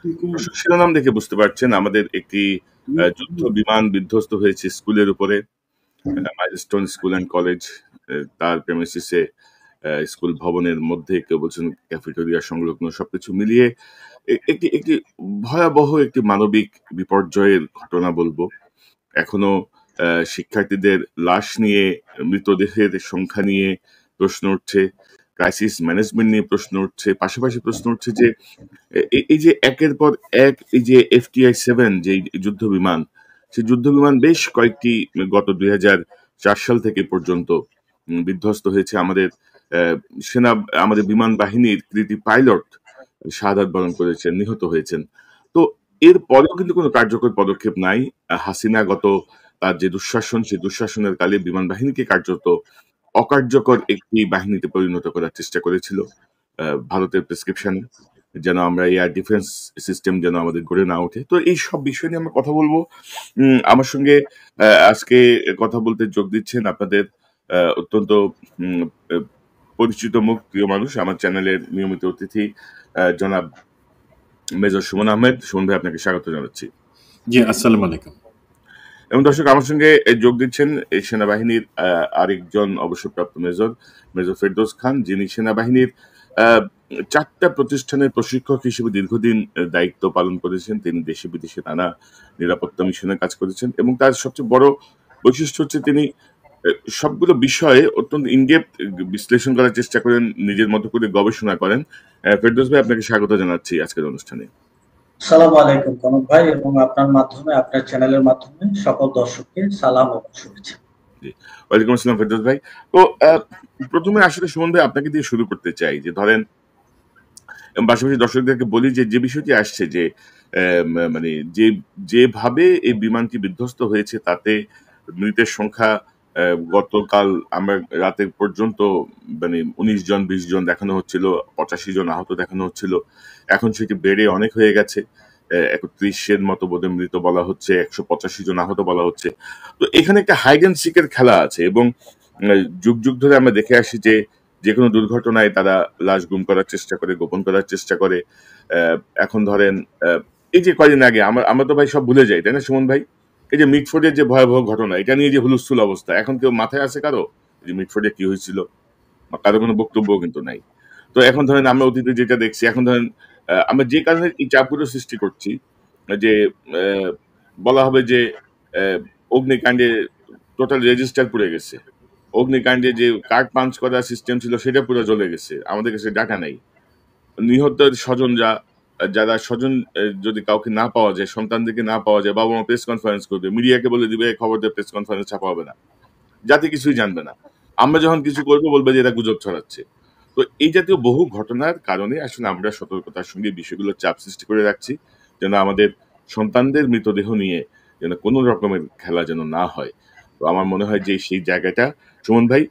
দর্শক শিরোনাম দেখে বুঝতে পারছেন আমাদের একটি যুদ্ধ বিমান বিধ্বস্ত হয়েছে স্কুলের উপরে, মাইলস্টোন স্কুল অ্যান্ড কলেজ, তার প্রেমিসিসে স্কুল ভবনের মধ্যে, কেউ বলছেন ক্যাফেটেরিয়া সংলগ্ন, সবকিছু মিলিয়ে একটি একটি ভয়াবহ একটি মানবিক বিপর্যয়ের ঘটনা বলবো। এখনো শিক্ষার্থীদের লাশ নিয়ে, মৃতদেহের সংখ্যা নিয়ে প্রশ্ন উঠছে, ক্রাইসিস ম্যানেজমেন্ট নিয়ে প্রশ্ন উঠছে, পাশাপাশি প্রশ্ন উঠছে যে এই যে একের পর এক এই যে FTI-7 যে যুদ্ধ বিমান, সেই যুদ্ধ বিমান বেশ কয়েকটি গত 2004 সাল থেকে পর্যন্ত বিধ্বস্ত হয়েছে। আমাদের আহ, সেনা আমাদের বিমান বাহিনীর কৃতি পাইলট শাহাদাত বরণ করেছেন, নিহত হয়েছেন। তো এর পরেও কিন্তু কোনো কার্যকর পদক্ষেপ নাই। হাসিনা গত তার যে দুঃশাসন, সেই দুঃশাসনের কালে বিমান বাহিনীকে কার্যত অকার্যকর একটি বাহিনীতে পরিণত করার চেষ্টা করেছিল ভারতের প্রেসক্রিপশনে, যেন আমরা এয়ার ডিফেন্স সিস্টেম যেন আমাদের গড়ে না ওঠে। তো এই সব বিষয় নিয়ে আমরা কথা বলবো। আমার সঙ্গে আজকে কথা বলতে যোগ দিচ্ছেন আপনাদের অত্যন্ত উম, আহ, পরিচিত মুখ, প্রিয় মানুষ, আমার চ্যানেলের নিয়মিত অতিথি জনাব মেজর সুমন আহমেদ। সুমন ভাই, আপনাকে স্বাগত জানাচ্ছি। জি, আসসালামু আলাইকুম। এবং দর্শক, আমার সঙ্গে যোগ দিচ্ছেন এই সেনাবাহিনীর আরেকজন অবসরপ্রাপ্ত মেজর, মেজর ফেরদৌস খান, যিনি সেনাবাহিনীর 4টা প্রতিষ্ঠানের প্রশিক্ষক হিসেবে দীর্ঘদিন দায়িত্ব পালন করেছেন। তিনি দেশে বিদেশে নানা নিরাপত্তা মিশনে কাজ করেছেন, এবং তার সবচেয়ে বড় বৈশিষ্ট্য হচ্ছে তিনি সবগুলো বিষয়ে অত্যন্ত ইনডেপথ বিশ্লেষণ করার চেষ্টা করেন, নিজের মতো করে গবেষণা করেন। ফেরদৌস ভাই, আপনাকে স্বাগত জানাচ্ছি আজকের অনুষ্ঠানে। আসসালামু আলাইকুম কনক ভাই, এবং আপনার মাধ্যমে, আপনার চ্যানেলের মাধ্যমে সকল দর্শককে সালাম ও শুভেচ্ছা। ওয়ালাইকুম আসসালাম ফেরদৌস ভাই। তো প্রথমে আসলে সুমন ভাই আপনাকে দিয়ে শুরু করতে চাই, যে ধরেন, পাশাপাশি দর্শকদেরকে বলি যে বিষয়টি আসছে যে মানে যেভাবে এই বিমানটি বিধ্বস্ত হয়েছে, তাতে মৃতের সংখ্যা গতকাল আমরা রাতের পর্যন্ত মানে 19 জন 20 জন দেখানো হচ্ছিল, 85 জন আহত দেখানো হচ্ছিল। এখন সেটি বেড়ে অনেক হয়ে গেছে, 31-এর মতো বোধহয় মৃত বলা হচ্ছে, 185 জন আহত বলা হচ্ছে। তো এখানে একটা হাইড অ্যান্ড সিকের খেলা আছে, এবং যুগ যুগ ধরে আমরা দেখে আসি যে কোনো দুর্ঘটনায় তারা লাশ গুম করার চেষ্টা করে, গোপন করার চেষ্টা করে। এখন ধরেন এই যে কয়দিন আগে আমরা তো ভাই সব ভুলে যাই, তাই না সুমন ভাই? এই যে মিটফোর্ডের যে ভয়াবহ ঘটনা, এটা নিয়ে যে হুলস্থুল অবস্থা, এখন কেউ মাথায় আছে কারো যে মিটফোর্ডে কি হয়েছিল? কারো কোনো বক্তব্য কিন্তু নাই। তো এখন ধরেন আমরা অতীতে যেটা দেখছি, এখন ধরেন আমরা যে কারণে এই চাপগুলো সৃষ্টি করছি, যে বলা হবে যে অগ্নিকাণ্ডে টোটাল রেজিস্টার পুড়ে গেছে, অগ্নিকাণ্ডে যে কার্ড পাঞ্চ করার সিস্টেম ছিল সেটা পুরো জ্বলে গেছে, আমাদের কাছে ডাটা নাই। নিহতের স্বজনরা, যারা স্বজন যদি কাউকে না পাওয়া যায়, সন্তানদেরকে না পাওয়া যায়, বাবা মা প্রেস কনফারেন্স করবে, মিডিয়াকে বলে দিবে খবর দিয়ে প্রেস কনফারেন্স ছাপা হবে না, জাতি কিছুই জানবে না। আমরা যখন কিছু করবো বলবে যে এরা গুজব ছড়াচ্ছে। তো এই জাতীয় বহু ঘটনার কারণে আসলে আমরা সতর্কতার সঙ্গে বিষয়গুলো চাপ সৃষ্টি করে রাখছি, যেন আমাদের সন্তানদের মৃতদেহ নিয়ে যেন কোনো রকমের খেলা যেন না হয়। তো আমার মনে হয় যে সেই জায়গাটা, সুমন ভাই,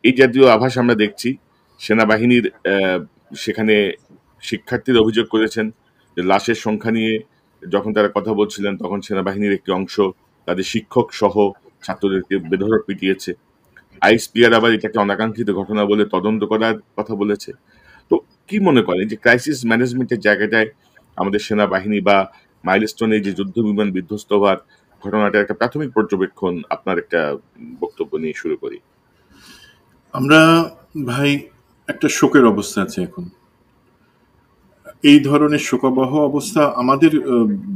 এই জাতীয় আভাস আমরা দেখছি। সেনাবাহিনীর সেখানে শিক্ষার্থীরা অভিযোগ করেছেন যে লাশের সংখ্যা নিয়ে যখন তারা কথা বলছিলেন, তখন সেনাবাহিনীর একটি অংশ তাদের শিক্ষক সহ ছাত্রদেরকে বেধড়ক পিটিয়েছে। আইএসপিআর আবার এটাকে অনাকাঙ্ক্ষিত ঘটনা বলে তদন্ত করার কথা বলেছে। তো কি মনে করেন যে ক্রাইসিস ম্যানেজমেন্টের জায়গাটায় আমাদের সেনাবাহিনী বা মাইলস্টোনে যে যুদ্ধ বিমান বিধ্বস্ত হওয়ার ঘটনাটা একটা প্রাথমিক পর্যবেক্ষণ, আপনার একটা বক্তব্য নিয়ে শুরু করি। আমরা ভাই একটা শোকের অবস্থা আছে এখন। এই ধরনের শোকাবহ অবস্থা আমাদের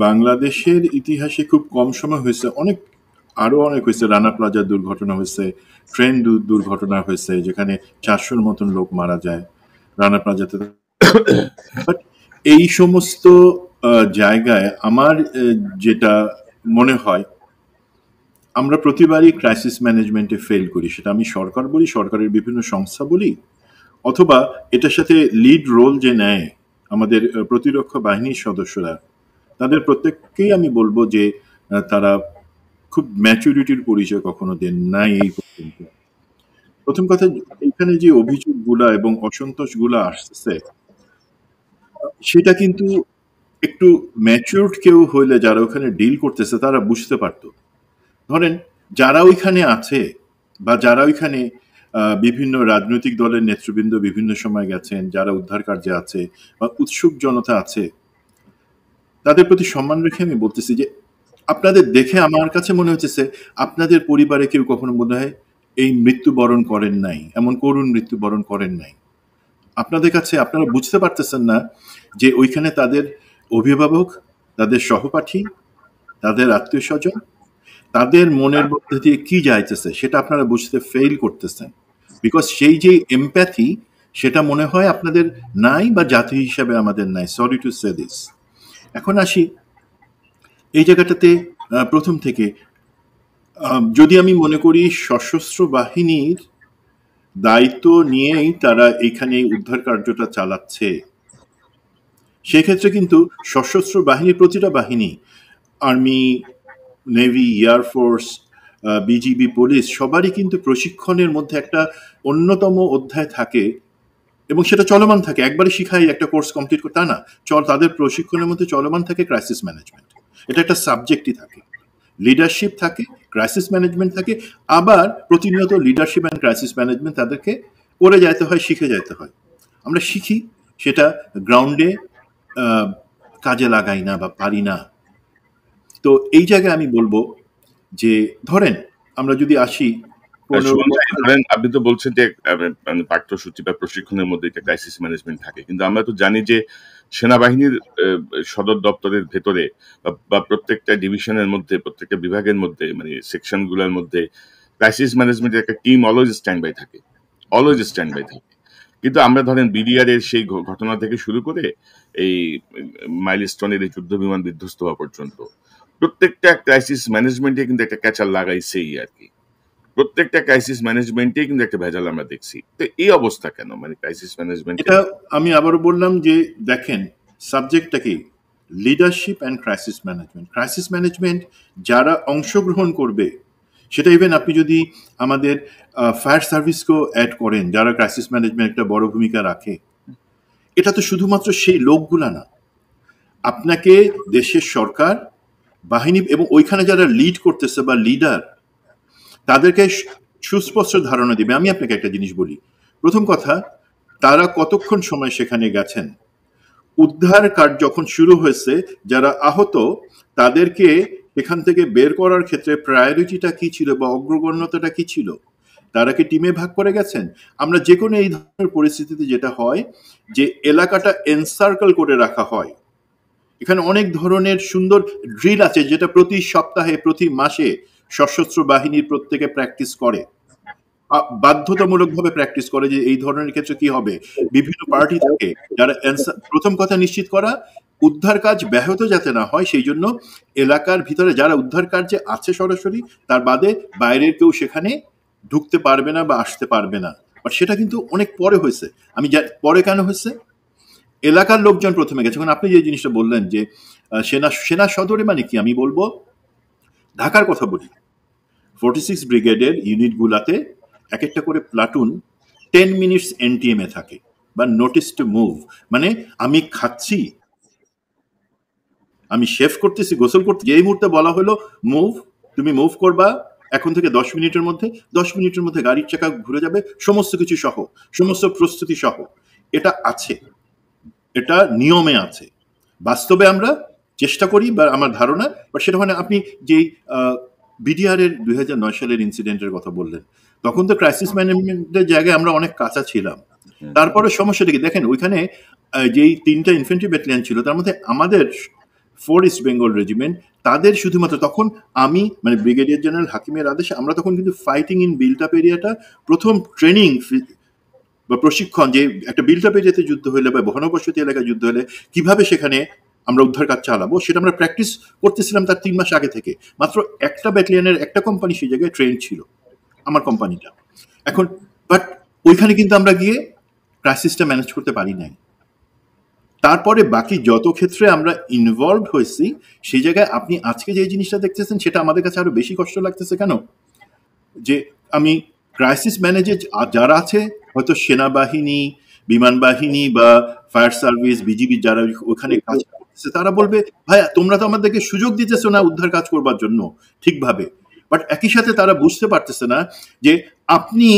বাংলাদেশের ইতিহাসে খুব কম সময় হয়েছে। আরো অনেক হয়েছে। রানা প্লাজার দুর্ঘটনা হয়েছে, ট্রেন দুর্ঘটনা হয়েছে, যেখানে 400-র মতন লোক মারা যায় রানা প্লাজাতে। বাট এই সমস্ত জায়গায় আমার যেটা মনে হয়, আমরা প্রতিবারই ক্রাইসিস ম্যানেজমেন্টে ফেল করি। সেটা আমি সরকার বলি, সরকারের বিভিন্ন সংস্থা বলি, অথবা এটার সাথে লিড রোল যে নেয় আমাদের প্রতিরক্ষা বাহিনীর সদস্যরা, তাদের প্রত্যেককেই আমি বলবো যে তারা খুব ম্যাচুরিটির পরিচয় কখনো দেন নাই এই পর্যন্ত। প্রথম কথা, এখানে যে অভিযোগগুলা এবং অসন্তোষগুলা আসছে, সেটা কিন্তু একটু ম্যাচিউরড কেউ হইলে, যারা ওখানে ডিল করতেছে, তারা বুঝতে পারতো। ধরেন, যারা ওইখানে আছে বা যারা ওইখানে বিভিন্ন রাজনৈতিক দলের নেতৃবৃন্দ বিভিন্ন সময় গেছেন, যারা উদ্ধার কার্যে আছে বা উৎসুক জনতা আছে, তাদের প্রতি সম্মান রেখে আমি বলতেছি যে আপনাদের দেখে আমার কাছে মনে হচ্ছে আপনাদের পরিবারে কেউ কখনো মনে হয় এই মৃত্যুবরণ করেন নাই, এমন করুণ মৃত্যুবরণ করেন নাই। আপনাদের কাছে আপনারা বুঝতে পারতেছেন না যে ওইখানে তাদের অভিভাবক, তাদের সহপাঠী, তাদের আত্মীয় স্বজন, তাদের মনের মধ্যে দিয়ে কি যাইতেছে সেটা আপনারা বুঝতে ফেইল করতেছেন। বিকজ সেই যে এমপ্যাথি সেটা মনে হয় আপনাদের নাই, বা জাতি হিসাবে আমাদের নাই। Sorry to say this. এখন আসি এই জায়গাটাতে প্রথম থেকে যদি আমি মনে করি সশস্ত্র বাহিনীর দায়িত্ব নিয়েই তারা এইখানে উদ্ধার কার্যটা চালাচ্ছে, সেক্ষেত্রে কিন্তু সশস্ত্র বাহিনীর প্রতিটা বাহিনী, army, navy, air force, BGB, police, সবারই কিন্তু প্রশিক্ষণের মধ্যে একটা অন্যতম অধ্যায় থাকে, এবং সেটা চলমান থাকে। একবারে শিখাই একটা কোর্স কমপ্লিট করে তা না, তাদের প্রশিক্ষণের মধ্যে চলমান থাকে ক্রাইসিস ম্যানেজমেন্ট। এটা একটা সাবজেক্টই থাকে, লিডারশিপ থাকে, ক্রাইসিস ম্যানেজমেন্ট থাকে, আবার প্রতিনিয়ত লিডারশিপ অ্যান্ড ক্রাইসিস ম্যানেজমেন্ট তাদেরকে করে যেতে হয়, শিখে যেতে হয়। আমরা শিখি, সেটা গ্রাউন্ডে কাজে লাগাই না বা পারি না। তো এই জায়গায় আমি বলবো যে ধরেন আমরা যদি আসি, ধরেন আপনি তো বলছেন যে মানে পাঠ্যসূচি বা প্রশিক্ষণের মধ্যে একটা ক্রাইসিস ম্যানেজমেন্ট থাকে, কিন্তু আমরা তো জানি যে সেনাবাহিনীর সদর দপ্তরের ভেতরে বা প্রত্যেকটা ডিভিশনের মধ্যে, প্রত্যেকটা বিভাগের মধ্যে, মানে সেকশন গুলোর মধ্যে ক্রাইসিস ম্যানেজমেন্টের একটা টিম অলওয়েজ স্ট্যান্ড বাই থাকে, অলওয়েজ স্ট্যান্ড বাই থাকে। কিন্তু আমরা ধরেন বিডিআর এর সেই ঘটনা থেকে শুরু করে এই মাইলস্টোনের এই যুদ্ধ বিমান বিধ্বস্ত হওয়া পর্যন্ত প্রত্যেকটা ক্রাইসিস ম্যানেজমেন্টে কিন্তু একটা ক্যাচার লাগাইছেই আর কি। প্রত্যেকটা ক্রাইসিস ম্যানেজমেন্টে কিন্তু একটা ভেজাল আমরা দেখছি। তো এই অবস্থা কেন, মানে ক্রাইসিস ম্যানেজমেন্ট? এটা আমি আবারও বললাম যে দেখেন সাবজেক্টটা কি, leadership and crisis management. Crisis management যারা অংশগ্রহণ করবে, সেটা ইভেন আপনি যদি আমাদের ফায়ার সার্ভিসকেও অ্যাড করেন, যারা ক্রাইসিস ম্যানেজমেন্ট একটা বড় ভূমিকা রাখে, এটা তো শুধুমাত্র সেই লোকগুলা না, আপনাকে দেশের সরকার, বাহিনী এবং ওইখানে যারা লিড করতেছে বা লিডার, তাদেরকে সুস্পষ্ট ধারণা দিবে। আমি আপনাকে একটা জিনিস বলি, প্রথম কথা, তারা কতক্ষণ সময় সেখানে গেছেন, উদ্ধার কাজ যখন শুরু হয়েছে, যারা আহত তাদেরকে এখান থেকে বের করার ক্ষেত্রে প্রায়োরিটিটা কি ছিল বা অগ্রগণ্যতাটা কি ছিল, তারা কি টিমে ভাগ করে গেছেন? আমরা যে কোনো এই ধরনের পরিস্থিতিতে যেটা হয় যে এলাকাটা এনসার্কেল করে রাখা হয়। এখানে অনেক ধরনের সুন্দর ড্রিল আছে যেটা প্রতি সপ্তাহে, প্রতি মাসে সশস্ত্র বাহিনীর প্রত্যেকে প্র্যাকটিস করে, বাধ্যতামূলকভাবে প্র্যাকটিস করে যে এই ধরনের ক্ষেত্রে কি হবে। বিভিন্ন পার্টি থাকে যারা প্রথম কথা নিশ্চিত করা উদ্ধার কাজ ব্যাহত যাতে না হয়, সেই জন্য এলাকার ভিতরে যারা উদ্ধার কার্যে আছে সরাসরি, তার বাদে বাইরের কেউ সেখানে ঢুকতে পারবে না বা আসতে পারবে না। বাট সেটা কিন্তু অনেক পরে হয়েছে। আমি পরে কেন হয়েছে, এলাকার লোকজন প্রথমে গেছে। এখন আপনি যে জিনিসটা বললেন যে সেনা সদরে, মানে কি, আমি বলবো ঢাকার কথা বলি, 46 ব্রিগেডের ইউনিটগুলাতে এক একটা করে প্লাটুন 10 মিনিটস এনটিএম এ থাকে, বা নোটিস টু মুভ। মানে আমি খাচ্ছি, আমি শেভ করতেছি, গোসল করতে, এই মুহূর্তে বলা হলো মুভ, তুমি মুভ করবা এখন থেকে 10 মিনিটের মধ্যে, 10 মিনিটের মধ্যে গাড়ির চাকা ঘুরে যাবে, সমস্ত কিছু সহ, সমস্ত প্রস্তুতি সহ। এটা আছে, এটা নিয়মে আছে। বাস্তবে আমরা চেষ্টা করি, বা আমার ধারণা, বাট সেটা মানে আপনি যেই বিডিআর এর 2009 সালের ইনসিডেন্টের কথা বললেন, তখন তো ক্রাইসিস ম্যানেজমেন্টের জায়গায় আমরা অনেক কাঁচা ছিলাম। তারপরে সমস্যাটা কি দেখেন, ওইখানে যেই 3টা ইনফেন্ট্রি ব্যাটালিয়ন ছিল, তার মধ্যে আমাদের 4 ইস্ট বেঙ্গল রেজিমেন্ট, তাদের শুধুমাত্র তখন আমি, মানে ব্রিগেডিয়ার জেনারেল হাকিমের আদেশে আমরা তখন কিন্তু ফাইটিং ইন বিল্ট আপ এরিয়াটা প্রথম ট্রেনিং বা প্রশিক্ষণ, যে একটা বিল্ট আপ এরিয়াতে যুদ্ধ হলে বা ঘনবসতি এলাকায় যুদ্ধ হলে কিভাবে সেখানে আমরা উদ্ধার কাজ চালাবো, সেটা আমরা প্র্যাকটিস করতেছিলাম তার 3 মাস আগে থেকে। মাত্র একটা ব্যাটালিয়নের একটা কোম্পানি সেই জায়গায় ট্রেন ছিল, আমার কোম্পানিটা। এখন বাট ওইখানে কিন্তু আমরা গিয়ে ক্রাইসিসটা ম্যানেজ করতে পারি নাই। তারপরে বাকি যত ক্ষেত্রে আমরা ইনভলভ হয়েছি, সেই জায়গায় আপনি আজকে যে জিনিসটা দেখতেছেন, সেটা আমাদের কাছে আরো বেশি কষ্ট লাগতেছে। কেন? যে আমি ক্রাইসিস ম্যানেজে যারা আছে, হয়তো সেনাবাহিনী, বিমান বাহিনী বা ফায়ার সার্ভিস, বিজিবি যারা ওখানে কাজ করতেছে, তারা বলবে ভাইয়া তোমরা তো আমাদেরকে সুযোগ দিতেছো না উদ্ধার কাজ করবার জন্য ঠিকভাবে। বাট একই সাথে তারা বুঝতে পারতেছে না যে আপনি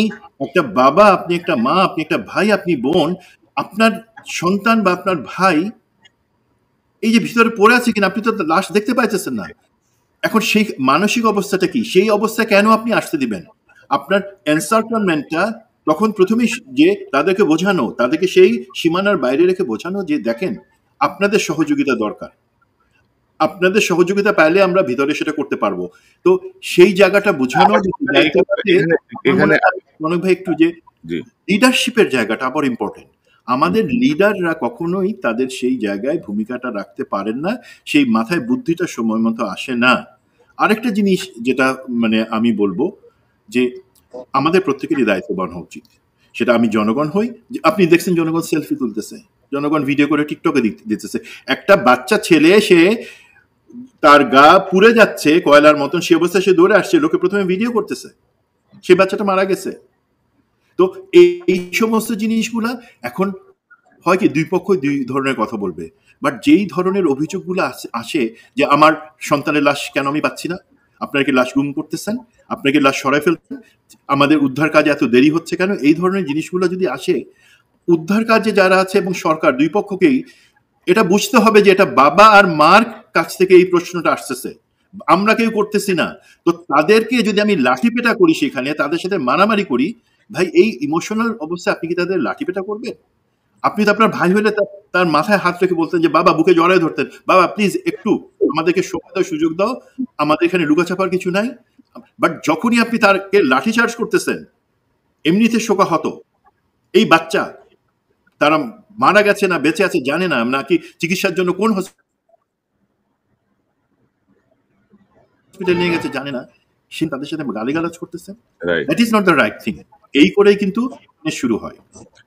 একটা বাবা, আপনি একটা মা, আপনি একটা ভাই, আপনি বোন, আপনার সন্তান বা আপনার ভাই এই যে ভিতরে পড়ে আছে কিনা, আপনি তো লাশ দেখতে পাইতেছেন না। এখন সেই মানসিক অবস্থাটা কি, সেই অবস্থা কেন আপনি আসতে দিবেন? আপনার এনসার্টমেন্টটা তখন প্রথমেই যে তাদেরকে বোঝানো, তাদেরকে সেই সীমানার বাইরে রেখে বোঝানো যে দেখেন আপনাদের সহযোগিতা দরকার, আপনাদের সহযোগিতা পাইলে আমরা ভিতরে সেটা করতে পারবো। তো সেই জায়গাটা বোঝানোর জায়গাটাতে এখানে মনে ভাই একটু যে জি লিডারশিপের জায়গাটা আবার ইম্পর্টেন্ট। আমাদের লিডাররা কখনোই তাদের সেই জায়গায় ভূমিকাটা রাখতে পারেন না, সেই মাথায় বুদ্ধিটা সময় মতো আসে না। আরেকটা জিনিস যেটা মানে আমি বলবো যে আমাদের প্রত্যেকেরই দায়িত্ববান হওয়া উচিত। সেটা আমি জনগণ হই, আপনি দেখছেন জনগণ সেলফি তুলতেছে, জনগণ ভিডিও করে টিকটকে দিতেছে। একটা বাচ্চা ছেলে সে তার গা পুড়ে যাচ্ছে কয়লার মতন, সে অবস্থায় সে দৌড়ে আসছে, লোকে প্রথমে ভিডিও করতেছে, সে বাচ্চাটা মারা গেছে। তো এই সমস্ত জিনিসগুলা এখন হয় কি দুই পক্ষই দুই ধরনের কথা বলবে, বাট যেই ধরনের অভিযোগগুলো আসে যে আমার সন্তানের লাশ কেন আমি পাচ্ছি না, আপনারা কি লাশ গুম করতেছেন, আপনাকে লাশ সরাই ফেলতেন, আমাদের উদ্ধার কাজে এত দেরি হচ্ছে কেন, এই ধরনের জিনিসগুলো যদি আসে, উদ্ধার কাজে যারা আছে এবং সরকার দুই পক্ষকেই এটা বুঝতে হবে যে এটা বাবা আর মার কাছ থেকে এই প্রশ্নটা আসতেছে, আমরা কেউ করতেছি না। তো তাদেরকে যদি আমি লাঠিপেটা করি, সেখানে তাদের সাথে মারামারি করি, ভাই এই ইমোশনাল অবস্থায় আপনি কি তাদের লাঠিপেটা করবেন? আপনি তো আপনার ভাই হলে তার মাথায় হাত রেখে বলতেন যে বাবা, বুকে জড়ায় ধরতেন, বাবা প্লিজ একটু আমাদেরকে সময় দাও, সুযোগ দাও, আমাদের এখানে লুকাচাপার কিছু নাই। বাট যখনই আপনি তারকে লাঠি চার্জ করতেছেন, এমনিতে শোকাহত এই বাচ্চা, তারা মারা গেছে না বেঁচে আছে জানে না, নাকি চিকিৎসার জন্য কোন হসপিটাল নিয়ে গেছে জানে না, সে তাদের সাথে গালিগালাজ করতেছে। That is not the right thing. এই করেই কিন্তু শুরু হয়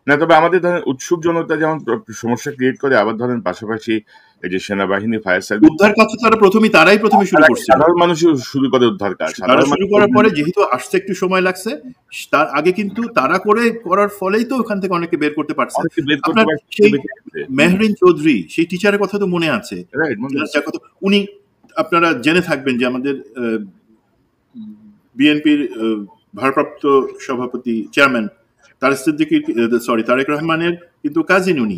না। তবে আমাদের ধরেন উৎসুক জনতা যেমন সমস্যা ক্রিয়েট করে, আবার ধরেন পাশাপাশি এই যে সেনাবাহিনী, ফায়ার সার্ভিস, উদ্ধার কাজ তারাই প্রথমে শুরু করছে, সাধারণ মানুষ শুরু করে উদ্ধার কাজ। তারা শুরু করার পরে যেহেতু আসতে একটু সময় লাগছে, তার আগে কিন্তু তারা করার ফলেই তো ওখান থেকে অনেকে বের করতে পারছে। আপনার সেই মেহরিন চৌধুরী, সেই টিচারের কথা তো মনে আছে, উনি আপনারা জেনে থাকবেন যে আমাদের বিএনপির ভারপ্রাপ্ত সভাপতি চেয়ারম্যান তারেক রহমানের কিন্তু কাজিন উনি।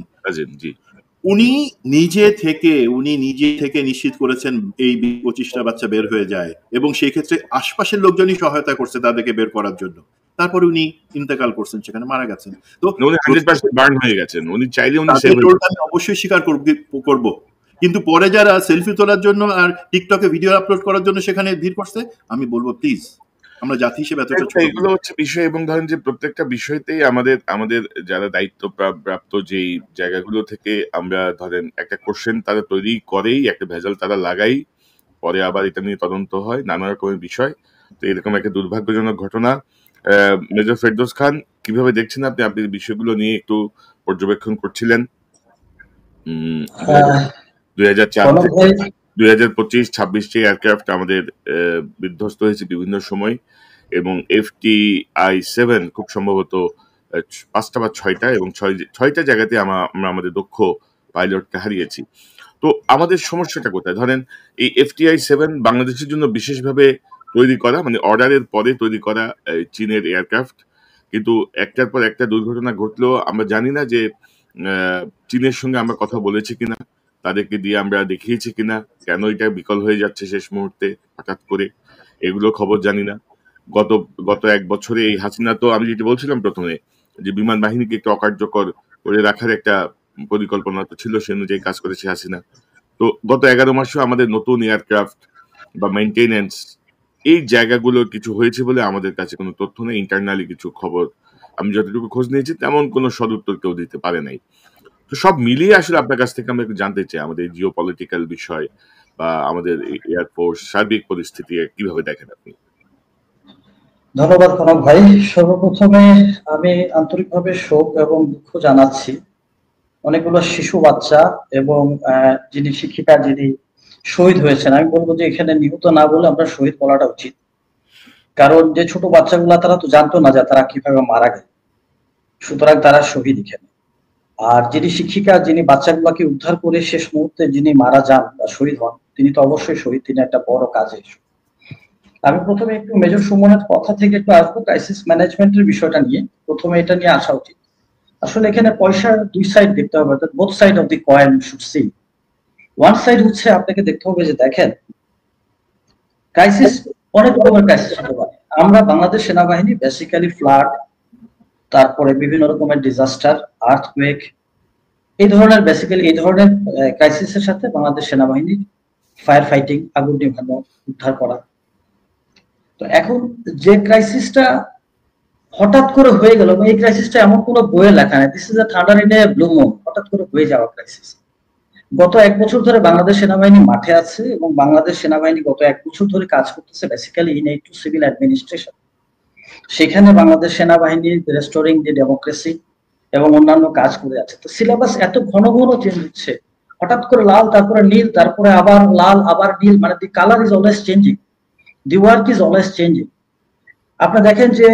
উনি নিজে থেকে নিশ্চিত করেছেন এই 25টা বাচ্চা বের হয়ে যায়, এবং সেই ক্ষেত্রে আশপাশের লোকজনই সহায়তা করছে তাদেরকে বের করার জন্য। তারপরে উনি ইন্তেকাল করছেন, সেখানে মারা গেছেন। তো 100% বার্ন হয়ে গেছেন, উনি চাইলে উনি আমি অবশ্যই স্বীকার করব, কিন্তু পরে যারা সেলফি তোলার জন্য আর টিকটকে ভিডিও আপলোড করার জন্য সেখানে ভিড় করছে, আমি বলবো প্লিজ আমরা জাতি হিসেবে এগুলো হচ্ছে বিষয়। এবং ধরেন যে প্রত্যেকটা বিষয়তেই আমাদের যারা দায়িত্ব প্রাপ্ত যেই জায়গাগুলো থেকে আমরা ধরেন একটা কোশ্চেন তারা তৈরি করেই, একটা ভেজাল তারা লাগাই, পরে আবার এটা নিয়ে তদন্ত হয়, নানা রকমের বিষয়। তো এরকম একটা দুর্ভাগ্যজনক ঘটনা। মেজর ফেরদৌস খান, কিভাবে দেখছেন আপনি বিষয়গুলো নিয়ে একটু পর্যবেক্ষণ করছিলেন? 2004 থেকে 2025-26 যে এয়ারক্রাফট আমাদের বিধ্বস্ত হয়েছে বিভিন্ন সময়, এবং FTI-7 খুব সম্ভবত 5টা বা 6টা, এবং 6টা জায়গাতে আমরা আমাদের দক্ষ পাইলটকে হারিয়েছি। তো আমাদের সমস্যাটা কোথায়? ধরেন এই FTI-7 বাংলাদেশের জন্য বিশেষভাবে তৈরি করা, মানে অর্ডারের পরে তৈরি করা চীনের এয়ারক্রাফট, কিন্তু একটার পর একটা দুর্ঘটনা ঘটলেও আমরা জানি না যে চীনের সঙ্গে আমরা কথা বলেছি কিনা, তাদেরকে দিয়ে আমরা দেখিয়েছি কিনা, কেন এটা বিকল হয়ে যাচ্ছে শেষ মুহূর্তে হঠাৎ করে, এগুলো খবর জানি না। গত 1 বছরে এই হাসিনা, তো আমি যেটা বলছিলাম প্রথমে যে বিমান বাহিনীকে একটু অকার্যকর করে রাখার একটা পরিকল্পনা তো ছিল, সে অনুযায়ী কাজ করেছে হাসিনা। তো গত 11 মাসেও আমাদের নতুন এয়ারক্রাফট বা মেইনটেনেন্স, এই জায়গাগুলো কিছু হয়েছে বলে আমাদের কাছে কোনো তথ্য নেই। ইন্টারনালি কিছু খবর আমি যতটুকু খোঁজ নিয়েছি, তেমন কোনো সদুত্তর কেউ দিতে পারে নাই। তো সব মিলিয়ে আসলে আপনার কাছ থেকে আমরা একটু জানতে চাই আমাদের জিও পলিটিক্যাল বিষয় বা আমাদের এয়ারফোর্স সার্বিক পরিস্থিতি কিভাবে দেখেন আপনি? ধন্যবাদ কনক ভাই। সর্বপ্রথমে আমি আন্তরিকভাবে শোক এবং দুঃখ জানাচ্ছি অনেকগুলো শিশু বাচ্চা এবং যিনি শিক্ষিকা যিনি শহীদ হয়েছেন। আমি বলবো যে এখানে নিহত না বলে আমরা শহীদ বলাটা উচিত, কারণ যে ছোট বাচ্চাগুলা তারা তো জানতো না যে তারা কিভাবে মারা গেল, সুতরাং তারা শহীদ এখানে। আর যিনি শিক্ষিকা, যিনি বাচ্চাগুলাকে উদ্ধার করে শেষ মুহূর্তে যিনি মারা যান বা শহীদ হন, তিনি তো অবশ্যই শহীদ, তিনি একটা বড় কাজে। আমি প্রথমে একটু মেজর সুমনের কথা থেকে একটু আসবো ক্রাইসিস ম্যানেজমেন্টের বিষয়টা নিয়ে। প্রথমে এটা নিয়ে আসা উচিত। আসলে এখানে পয়সার দুই সাইড দেখতে হবে, both side of the coin should see. One side হচ্ছে আপনাকে দেখতে হবে যে দেখেন ক্রাইসিস অনেক রকমের ক্রাইসিস হতে পারে। আমরা বাংলাদেশ সেনাবাহিনী বেসিক্যালি ফ্লাড, তারপরে বিভিন্ন রকমের ডিজাস্টার, আর্থকুয়েক, এই ধরনের ক্রাইসিসের সাথে বাংলাদেশ সেনাবাহিনীর ফায়ার ফাইটিং, আগুন নিভানো, উদ্ধার করা। তো এখন যে ক্রাইসিসটা হঠাৎ করে হয়ে গেল, এই ক্রাইসিসটা এমন কোনো বইয়ে লেখা নেই, this is a thunder in a blue moon, হঠাৎ করে হয়ে যাওয়া ক্রাইসিস। গত 1 বছর ধরে বাংলাদেশ সেনাবাহিনী মাঠে আছে এবং বাংলাদেশ সেনাবাহিনী গত 1 বছর ধরে কাজ করতেছে basically in two civil administration. সেখানে বাংলাদেশ সেনাবাহিনী রেস্টোরিং দি ডেমোক্রেসি এবং অন্যান্য কাজ করে আছে। তো সিলেবাস এত ঘন ঘন চেঞ্জ হচ্ছে, হঠাৎ করে লাল, তারপরে নীল, তারপরে আবার লাল, আবার নীল, মানে দি colour is always changing, the work is always changing. আপনি দেখেন যে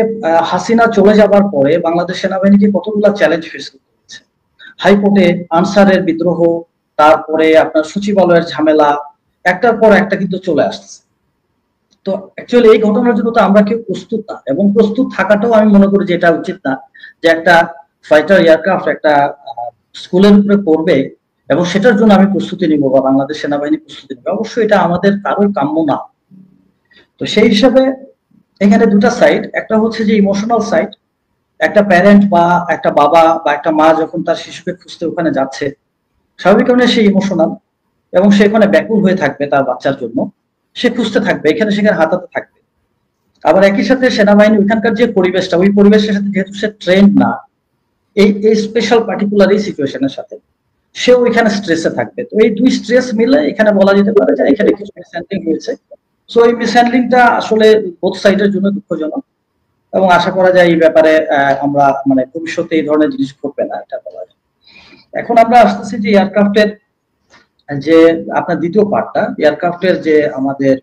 হাসিনা চলে যাবার পরে বাংলাদেশ সেনাবাহিনীকে কতগুলো চ্যালেঞ্জ ফেস করতে হচ্ছে। হাইকোর্টে আনসারের বিদ্রোহ, তারপরে আপনার সচিবালয়ের ঝামেলা, একটার পর একটা কিন্তু চলে আসছে। তো অ্যাকচুয়ালি এই ঘটনার জন্য তো আমরা কেউ প্রস্তুত না, এবং প্রস্তুত থাকাটাও আমি মনে করি যে এটা উচিত না যে একটা ফাইটার এয়ারক্রাফট একটা স্কুলের উপরে পড়বে এবং সেটার জন্য আমি প্রস্তুতি নিব বা বাংলাদেশ সেনাবাহিনী প্রস্তুতি নিবে। অবশ্যই এটা আমাদের কারোই কাম্য না। তো সেই হিসাবে এখানে দুটা সাইড, একটা হচ্ছে যে ইমোশনাল সাইড, একটা প্যারেন্ট বা একটা বাবা বা একটা মা যখন তার শিশুকে খুঁজতে ওখানে যাচ্ছে, স্বাভাবিক কারণে সে ইমোশনাল এবং সে ওখানে ব্যাকুল হয়ে থাকবে তার বাচ্চার জন্য, সে খুঁজতে থাকবে, এখানে সেখানে হাতাতে থাকবে। আবার একই সাথে সেনাবাহিনী ওইখানকার যে পরিবেশটা, ওই পরিবেশের সাথে যেহেতু সে ট্রেন্ড না এই স্পেশাল পার্টিকুলার এই সিচুয়েশনের সাথে, সে ওইখানে স্ট্রেসে থাকবে। তো এই দুই স্ট্রেস মিলে এখানে বলা যেতে পারে যে এখানে কিছু মিসহ্যান্ডলিং হয়েছে। সো এই মিসহ্যান্ডলিংটা আসলে বোথ সাইডের জন্য দুঃখজনক এবং আশা করা যায় এই ব্যাপারে আমরা মানে ভবিষ্যতে এই ধরনের জিনিস ঘটবে না, এটা বলা যায়। এখন আমরা আসতেছি যে এয়ারক্রাফটের যে আপনার দ্বিতীয় পার্টটা, এয়ারক্রাফটের যে আমাদের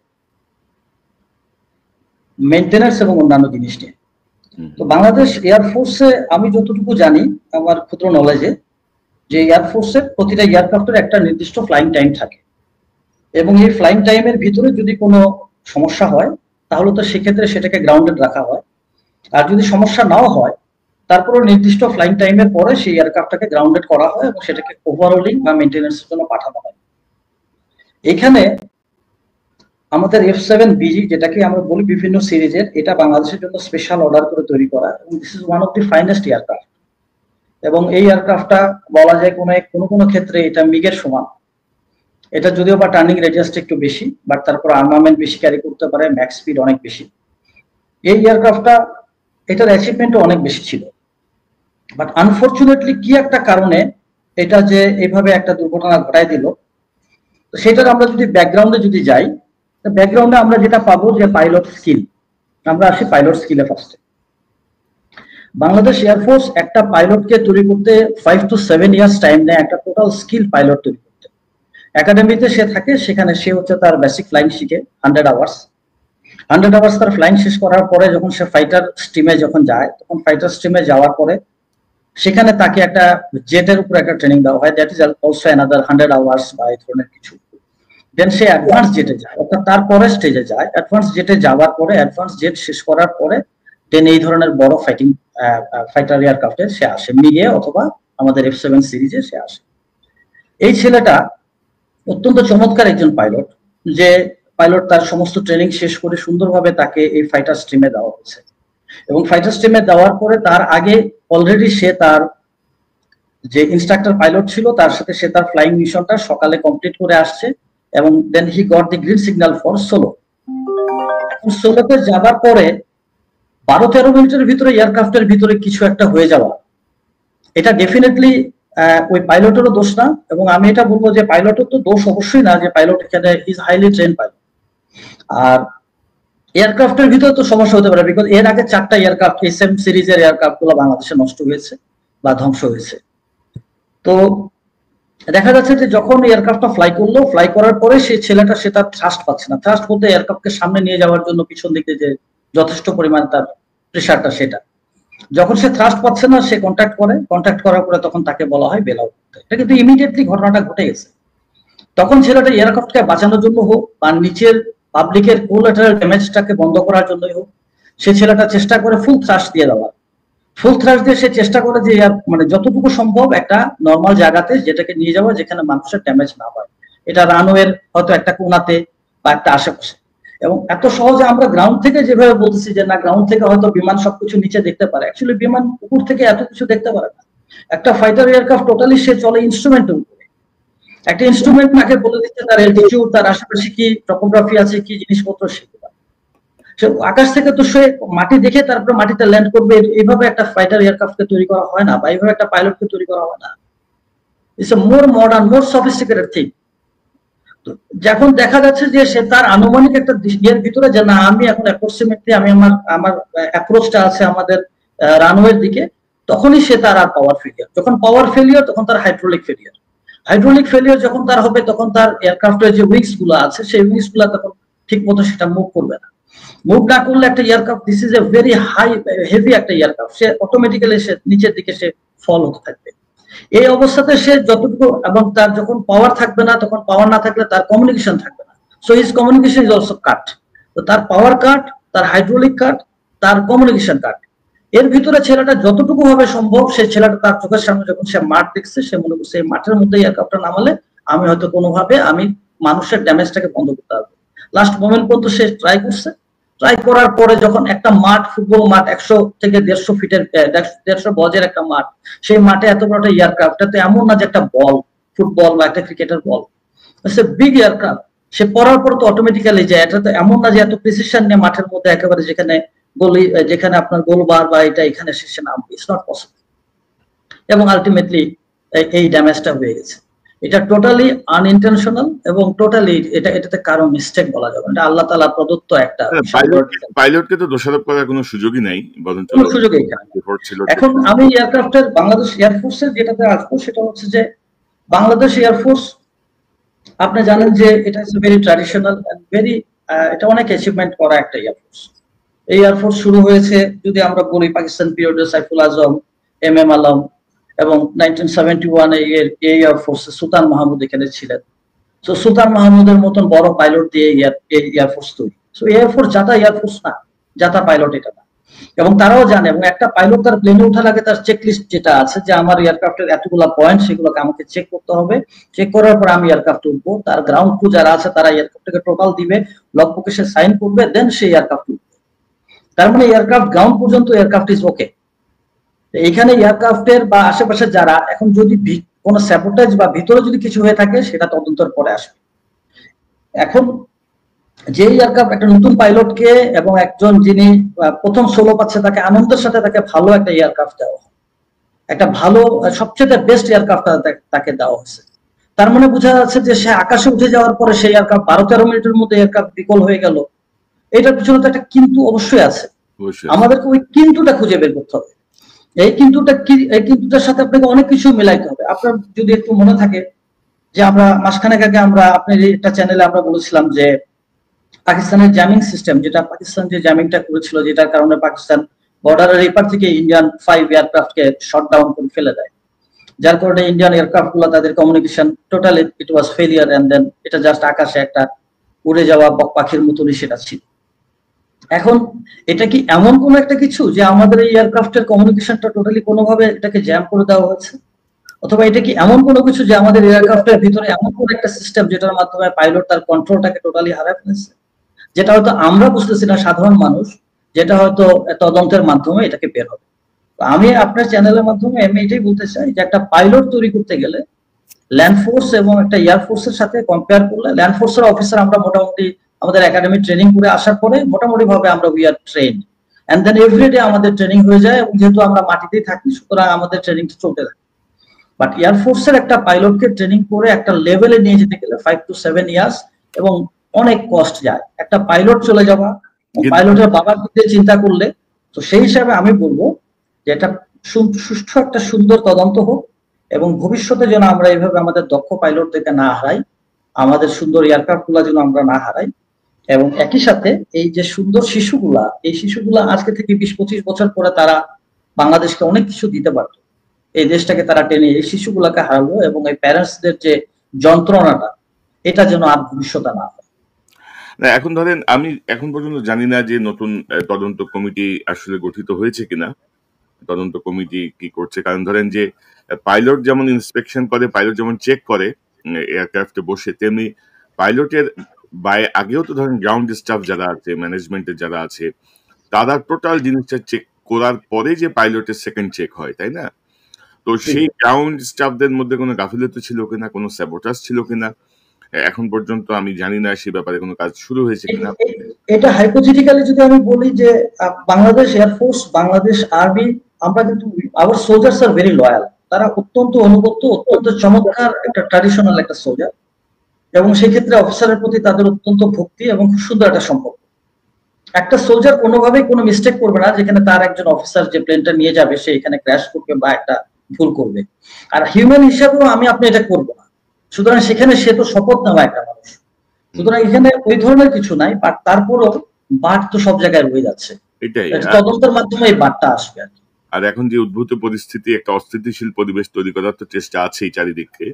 মেইনটেনেন্স এবং অন্যান্য জিনিস নিয়ে। তো বাংলাদেশ এয়ারফোর্সে আমি যতটুকু জানি আমার ক্ষুদ্র নলেজে, যে এয়ারফোর্সের প্রতিটা এয়ারক্রাফটের একটা নির্দিষ্ট ফ্লাইং টাইম থাকে এবং এই ফ্লাইং টাইমের ভিতরে যদি কোনো সমস্যা হয় তাহলে তো সেক্ষেত্রে সেটাকে গ্রাউন্ডেড রাখা হয়, আর যদি সমস্যা নাও হয় তারপরে নির্দিষ্ট ফ্লাইং টাইমের পরে সেই এয়ারক্রাফটটাকে গ্রাউন্ডেড করা হয় এবং সেটাকে ওভারহোলিং বা মেইনটেনেন্সের জন্য পাঠানো হয়। এখানে আমাদের F7BG, যেটাকে আমরা বলি বিভিন্ন সিরিজের, এটা বাংলাদেশের জন্য স্পেশাল অর্ডার করে তৈরি করা এবং this is one of the finest aircraft. এবং এই এয়ারক্রাফটটা বলা যায় কোনো ক্ষেত্রে এটা মিগের সমান। এটা যদিও বা টার্নিং রেডিয়াসটা একটু বেশি, বাট তারপর আর্মামেন্ট বেশি ক্যারি করতে পারে, ম্যাক্স স্পিড অনেক বেশি। এই এয়ারক্রাফটটা এটার অ্যাচিভমেন্টও অনেক বেশি ছিল, বাট আনফরচুনেটলি কি একটা কারণে এটা যে এইভাবে একটা দুর্ঘটনা ঘটায় দিল, তো সেটার আমরা যদি ব্যাকগ্রাউন্ডে যদি যাই, ব্যাকগ্রাউন্ডে আমরা যেটা পাবো যে পাইলট স্কিল। আমরা আসি পাইলট স্কিলে ফার্স্টে। বাংলাদেশ এয়ারফোর্স একটা পাইলটকে তৈরি করতে 5 to 7 ইয়ার্স টাইম নেয় একটা টোটাল স্কিল পাইলট তৈরি করতে। একাডেমিতে সে থাকে, সেখানে সে হচ্ছে তার বেসিক ফ্লাইং শিখে 100 আওয়ার্স তার ফ্লাইং শেষ করার পরে যখন সে ফাইটার স্ট্রিমে যখন যায়, তখন ফাইটার স্ট্রিমে যাওয়ার পরে সেখানে তাকে একটা জেটের উপর একটা ট্রেনিং দেওয়া হয়, that is also another 100 hours বা এই ধরনের কিছু। দেন সে অ্যাডভান্স জেটে যায়, অর্থাৎ তারপরে স্টেজে যায়। অ্যাডভান্স জেটে যাওয়ার পরে, অ্যাডভান্স জেট শেষ করার পরে দেন এই ধরনের বড় ফাইটার এয়ারক্রাফটে সে আসে, মিগে অথবা আমাদের F7 সিরিজে সে আসে। এই ছেলেটা অত্যন্ত চমৎকার একজন পাইলট, যে পাইলট তার সমস্ত ট্রেনিং শেষ করে সুন্দরভাবে তাকে এই ফাইটার স্ট্রিমে দেওয়া হয়েছে। এবং ফাইটার স্ট্রিমে দেওয়ার পরে তার আগে অলরেডি সে তার যে ইনস্ট্রাক্টর পাইলট ছিল তার সাথে সে তার ফ্লাইং মিশনটা সকালে কমপ্লিট করে আসছে এবং then he got the green signal for solo. এখন সোলোতে যাবার পরে 12-13 মিনিটের ভিতরে এয়ারক্রাফটের ভিতরে কিছু একটা হয়ে যাওয়া, এটা ডেফিনেটলি ওই পাইলটেরও দোষ না, এবং আমি এটা বলবো যে পাইলটের তো দোষ অবশ্যই না, যে পাইলট এখানে ইজ হাইলি ট্রেন পাইলট। আর এয়ারক্রাফটের ভিতরে তো সমস্যা হতে পারে, বিকজ এর আগে 4টা এয়ারক্রাফট SM সিরিজের এয়ারক্রাফট গুলো বাংলাদেশে নষ্ট হয়েছে বা ধ্বংস হয়েছে। তো দেখা যাচ্ছে যে যখন এয়ারক্রাফটটা ফ্লাই করার পরে সেই ছেলেটা সে তার থ্রাস্ট পাচ্ছে না। থ্রাস্ট বলতে এয়ারক্রাফটকে সামনে নিয়ে যাওয়ার জন্য পিছন দিকে যে যথেষ্ট পরিমাণ তার প্রেসারটা, সেটা যখন সে থ্রাস্ট পাচ্ছে না, সে কন্ট্যাক্ট করার পরে তখন তাকে বলা হয় বেল আউট করতে। এটা কিন্তু ইমিডিয়েটলি ঘটনাটা ঘটে গেছে। তখন ছেলেটা এয়ারক্রাফটকে বাঁচানোর জন্য হোক বা নিচের পাবলিকের কোলাটারাল ড্যামেজটাকে বন্ধ করার জন্যই হোক, সে ছেলেটা চেষ্টা করে ফুল থ্রাস্ট দিয়ে দেওয়ার। ফুল থ্রাস্ট দিয়ে সে চেষ্টা করে যে মানে যতটুকু সম্ভব একটা নর্মাল জায়গাতে যেটাকে নিয়ে যাওয়া, যেখানে মানুষের ড্যামেজ না হয়। এটা রানওয়ের হয়তো একটা কোনাতে বা একটা আশেপাশে। এবং এত সহজে আমরা গ্রাউন্ড থেকে যেভাবে বলতেছি যে না গ্রাউন্ড থেকে হয়তো বিমান সবকিছু নিচে দেখতে পারে, অ্যাকচুয়ালি বিমান উপর থেকে এত কিছু দেখতে পারে না। একটা ফাইটার এয়ারক্রাফট টোটালি সে চলে ইনস্ট্রুমেন্টের উপরে। একটা ইনস্ট্রুমেন্ট তাকে বলে দিচ্ছে তার অ্যালটিটিউড, তার আশেপাশে কি টপোগ্রাফি আছে, কি জিনিসপত্র সেগুলো। সে আকাশ থেকে তো সে মাটি দেখে তারপরে মাটিতে ল্যান্ড করবে, এইভাবে একটা ফাইটার এয়ারক্রাফটকে তৈরি করা হয় না, বা এইভাবে একটা পাইলটকে তৈরি করা হয় না। It's a more modern, more sophisticated thing. যখন দেখা যাচ্ছে যে সে তার আনুমানিক একটা ইয়ের ভিতরে যে না আমি এখন অ্যাপ্রক্সিমেটলি আমি আমার আমার অ্যাপ্রোচটা আছে আমাদের রানওয়ের দিকে, তখনই সে তার আর পাওয়ার ফেলিয়ার। যখন পাওয়ার ফেলিয়ার তখন তার হাইড্রোলিক ফেলিয়ার। হাইড্রোলিক ফেলিয়ার যখন তার হবে তখন তার এয়ারক্রাফটের যে উইংস গুলো আছে সেই উইংস গুলো তখন ঠিক মতো সেটা মুভ করবে না। মুভ না করলে একটা aircraft, this is a very high heavy একটা এয়ারক্রাফট, সে অটোমেটিক্যালি সে নিচের দিকে সে ফল হতে থাকবে। এই অবস্থাতে সে যতটুকু, এবং তার যখন পাওয়ার থাকবে না, তখন পাওয়ার না থাকলে তার কমিউনিকেশন থাকবে না। So his communication is also cut. তো তার পাওয়ার কাট, তার হাইড্রোলিক কাট, তার কমিউনিকেশন কাট। এর ভিতরে ছেলেটা যতটুকু ভাবে সম্ভব, সে ছেলেটা তার চোখের সামনে যখন সে মাঠ দেখছে, সে মনে করছে এই মাঠের মধ্যে এয়ারক্রাফটটা নামালে আমি হয়তো কোনোভাবে আমি মানুষের ড্যামেজটাকে বন্ধ করতে পারবো। লাস্ট মোমেন্ট পর্যন্ত সে ট্রাই করছে। ট্রাই করার পরে যখন একটা মাঠ, ফুটবল মাঠ 100 থেকে 150 ফিটের 150 গজের একটা মাঠ, সেই মাঠে এত বড় একটা এয়ারক্রাফট, তো এমন না যে একটা বল, ফুটবল বা একটা ক্রিকেটের বল, বিগ এয়ারক্রাফট। সে পড়ার পর তো অটোমেটিক্যালি যায়, এটা তো এমন না যে এত প্রিসিশন নিয়ে মাঠের মধ্যে একেবারে যেখানে গলি, যেখানে আপনার গোলবার বা এটা এখানে শেষে নামবে, ইটস নট পসিবল। এবং আলটিমেটলি এই ড্যামেজটা হয়ে গেছে। এটা টোটালি আনইনটেনশনাল এবং টোটালি এটাতে কারো মিস্টেক বলা যাবে না, এটা আল্লাহ তাআলা প্রদত্ত একটা। পাইলটকে তো দোষারোপ করার কোনো সুযোগই নাই, বরঞ্চ কোনো সুযোগই এখানে। এখন আমি এয়ারক্রাফটের বাংলাদেশ এয়ারফোর্সের যেটাতে আসবো সেটা হচ্ছে যে বাংলাদেশ এয়ারফোর্স, আপনি জানেন যে এটা is very traditional and very, এটা অনেক অ্যাচিভমেন্ট করা একটা এয়ারফোর্স। এই এয়ারফোর্স শুরু হয়েছে যদি আমরা বলি পাকিস্তান পিরিয়ডে সাইফুল আজম, এম আলম, এবং 1971 এই এয়ারফোর্সে সুলতান মাহমুদ এখানে ছিলেন। তো সুলতান মাহমুদের মতন বড় পাইলট দিয়ে এয়ারফোর্স তৈরি। সো এয়ারফোর্স যাতা এয়ারফোর্স না, যাতা পাইলট এটা না। এবং তারাও জানে, এবং একটা পাইলট তার প্লেনে ওঠার আগে তার চেকলিস্ট যেটা আছে যে আমার এয়ারক্রাফটের এতগুলা পয়েন্ট, সেগুলোকে আমাকে চেক করতে হবে। চেক করার পর আমি এয়ারক্রাফট উঠবো, তার গ্রাউন্ড ক্রু যারা আছে তারা এয়ারক্রাফটকে টোটাল দিবে, লগ বুকে সে সাইন করবে, দেন সে এয়ারক্রাফট উঠবে। তার মানে এয়ারক্রাফট গ্রাউন্ড পর্যন্ত এয়ারক্রাফট ইজ ওকে। এখানে এয়ারক্রাফটের বা আশেপাশে যারা, এখন যদি কোনো স্যাবোটেজ বা ভিতরে যদি কিছু হয়ে থাকে সেটা তদন্তের পরে আসবে। এখন যে এয়ারক্রাফট একটা নতুন পাইলটকে এবং একজন যিনি প্রথম সোলো পাচ্ছে তাকে আনন্দের সাথে তাকে ভালো একটা এয়ারক্রাফট দেওয়া হয়, একটা ভালো সবচেয়ে বেস্ট এয়ারক্রাফট তাকে দেওয়া হয়েছে। তার মানে বোঝা যাচ্ছে যে সে আকাশে উঠে যাওয়ার পরে সেই এয়ারক্রাফট 12-13 মিনিটের মধ্যে এয়ারক্রাফট বিকল হয়ে গেল। এটার পিছনে তো একটা কিন্তু অবশ্যই আছে, আমাদেরকে ওই কিন্তুটা খুঁজে বের করতে হবে। এই কিন্তুটার সাথে আপনাকে অনেক কিছু মিলাইতে হবে। আপনার যদি একটু মনে থাকে যে আমরা মাসখানেক আগে আমরা আপনার একটা চ্যানেলে আমরা বলেছিলাম যে পাকিস্তানের জ্যামিং সিস্টেম, যেটা পাকিস্তান যে জ্যামিংটা করেছিল, যেটার কারণে পাকিস্তান বর্ডারের এপার থেকে ইন্ডিয়ান 5 এয়ারক্রাফটকে শট ডাউন করে ফেলে দেয়, যার কারণে ইন্ডিয়ান এয়ারক্রাফট গুলো তাদের communication totally it was failure, and then এটা জাস্ট আকাশে একটা উড়ে যাওয়া পাখির মতনই সেটা ছিল। এখন এটা কি এমন কোন একটা কিছু যে আমাদের এই এয়ারক্রাফটের কমিউনিকেশনটা টোটালি কোনোভাবে এটাকে জ্যাম করে দেওয়া হয়েছে, অথবা এটা কি এমন কোনো কিছু যে আমাদের এয়ারক্রাফটের ভিতরে এমন কোন একটা সিস্টেম যেটার মাধ্যমে পাইলট তার কন্ট্রোলটাকে টোটালি হারায় ফেলেছে, যেটা হয়তো আমরা বুঝতেছি না সাধারণ মানুষ, যেটা হয়তো তদন্তের মাধ্যমে এটাকে বের হবে। আমি আপনার চ্যানেলের মাধ্যমে আমি এটাই বলতে চাই যে একটা পাইলট তৈরি করতে গেলে ল্যান্ড ফোর্স এবং একটা এয়ার ফোর্সের সাথে কম্পেয়ার করলে, ল্যান্ড ফোর্সের অফিসার আমরা মোটামুটি আমাদের একাডেমি ট্রেনিং করে আসার পরে মোটামুটি ভাবে আমরা we are trained, and then everyday আমাদের ট্রেনিং হয়ে যায়, এবং যেহেতু আমরা মাটিতেই থাকি সুতরাং আমাদের ট্রেনিংটা চলতে থাকে। বাট এয়ার ফোর্সের একটা পাইলটকে ট্রেনিং করে একটা লেভেলে নিয়ে যেতে গেলে 5 to 7 ইয়ার্স এবং অনেক কষ্ট যায়। একটা পাইলট চলে যাওয়া, পাইলটের বাবার দিকে চিন্তা করলে, তো সেই হিসাবে আমি বলবো যে এটা সুষ্ঠু একটা সুন্দর তদন্ত হোক, এবং ভবিষ্যতে যেন আমরা এইভাবে আমাদের দক্ষ পাইলটদেরকে না হারাই, আমাদের সুন্দর এয়ারক্রাফট গুলা যেন আমরা না হারাই। এবং একই সাথে এই যে সুন্দর শিশুগুলা, এই শিশুগুলা আজকে থেকে 20-25 বছর পরে তারা বাংলাদেশকে অনেক কিছু দিতে পারত, এই দেশটাকে তারা টেনে এই শিশুগুলাকে হারালো, এবং এই প্যারেন্টসদের যে যন্ত্রণাটা, এটা যেন আর ভবিষ্যতে না হয়। এখন ধরেন আমি এখন পর্যন্ত জানি না যে নতুন তদন্ত কমিটি আসলে গঠিত হয়েছে কিনা, তদন্ত কমিটি কি করছে। কারণ ধরেন যে পাইলট যেমন ইন্সপেকশন করে, পাইলট যেমন চেক করে, এয়ারক্রাফটে বসে, তেমনি পাইলটের আগেও তো ধরেন গ্রাউন্ড স্টাফ যারা আছে, ম্যানেজমেন্টের যারা আছে, তারা টোটাল জিনিসটা চেক করার পরে যে পাইলটের সেকেন্ড চেক হয়, তাই না? তো সেই গ্রাউন্ড স্টাফদের মধ্যে কোনো গাফিলতি ছিল কিনা, কোনো স্যাবোটাজ ছিল কিনা, এখন পর্যন্ত আমি জানি না সে ব্যাপারে কোনো কাজ শুরু হয়েছে কিনা। এটা হাইপোথেটিক্যালি যদি আমি বলি যে বাংলাদেশ এয়ারফোর্স, বাংলাদেশ আর্মি, আমরা কিন্তু our soldiers are very loyal. তারা অত্যন্ত অনুগত, অত্যন্ত চমৎকার একটা ট্র্যাডিশনাল একটা সোলজার, এবং সেই ক্ষেত্রে অফিসারের প্রতি তাদের অত্যন্ত ভক্তি এবং খুব সুন্দর একটা সম্পর্ক। একটা সোলজার কোনোভাবেই কোনো মিস্টেক করবে না যেখানে তার একজন অফিসার যে প্লেনটা নিয়ে যাবে সে এখানে ক্র্যাশ করবে বা একটা ভুল করবে। আর হিউম্যান হিসাবেও আপনি এটা করবো না, সুতরাং সেখানে সে তো শপথ নেওয়া একটা মানুষ, সুতরাং এখানে ওই ধরনের কিছু নাই। বাট তারপরও বাট তো সব জায়গায় রয়ে যাচ্ছে, এটাই তদন্তের মাধ্যমে এই বাটটা আসবে আর কি। আর এখন যে উদ্ভূত পরিস্থিতি, একটা অস্থিতিশীল পরিবেশ তৈরি করার তো চেষ্টা আছেই চারিদিকে।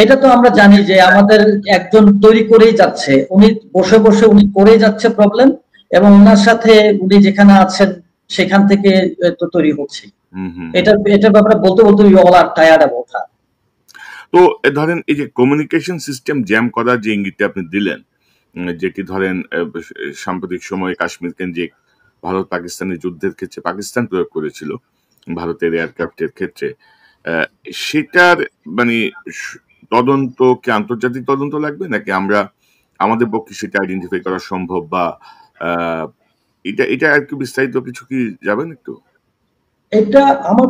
এটা তো আমরা জানি যে আমাদের একজন তৈরি করেই যাচ্ছে, উনি বসে বসে উনি করে যাচ্ছে প্রবলেম, এবং ওনার সাথে উনি যেখানে আছেন সেখান থেকে তো তৈরি হচ্ছে। এটা ব্যাপারে বলতে বলতে all are tired about that. তো ধরেন এই যে কমিউনিকেশন সিস্টেম জ্যাম করার যে ইঙ্গিতটা আপনি দিলেন, যেটি ধরেন সাম্প্রতিক সময়ে কাশ্মীর কেন্দ্রিক ভারত পাকিস্তানের যুদ্ধের ক্ষেত্রে পাকিস্তান প্রয়োগ করেছিল ভারতের এয়ারক্রাফটের ক্ষেত্রে, সেটার মানে তদন্ত কি আন্তর্জাতিক তদন্ত লাগবে, নাকি আমাদের পক্ষে সেটা আইডেন্টিফাই করা সম্ভব, বা এটা আর কি বিস্তারিত কিছু কি যাবেন একটু? এটা আমার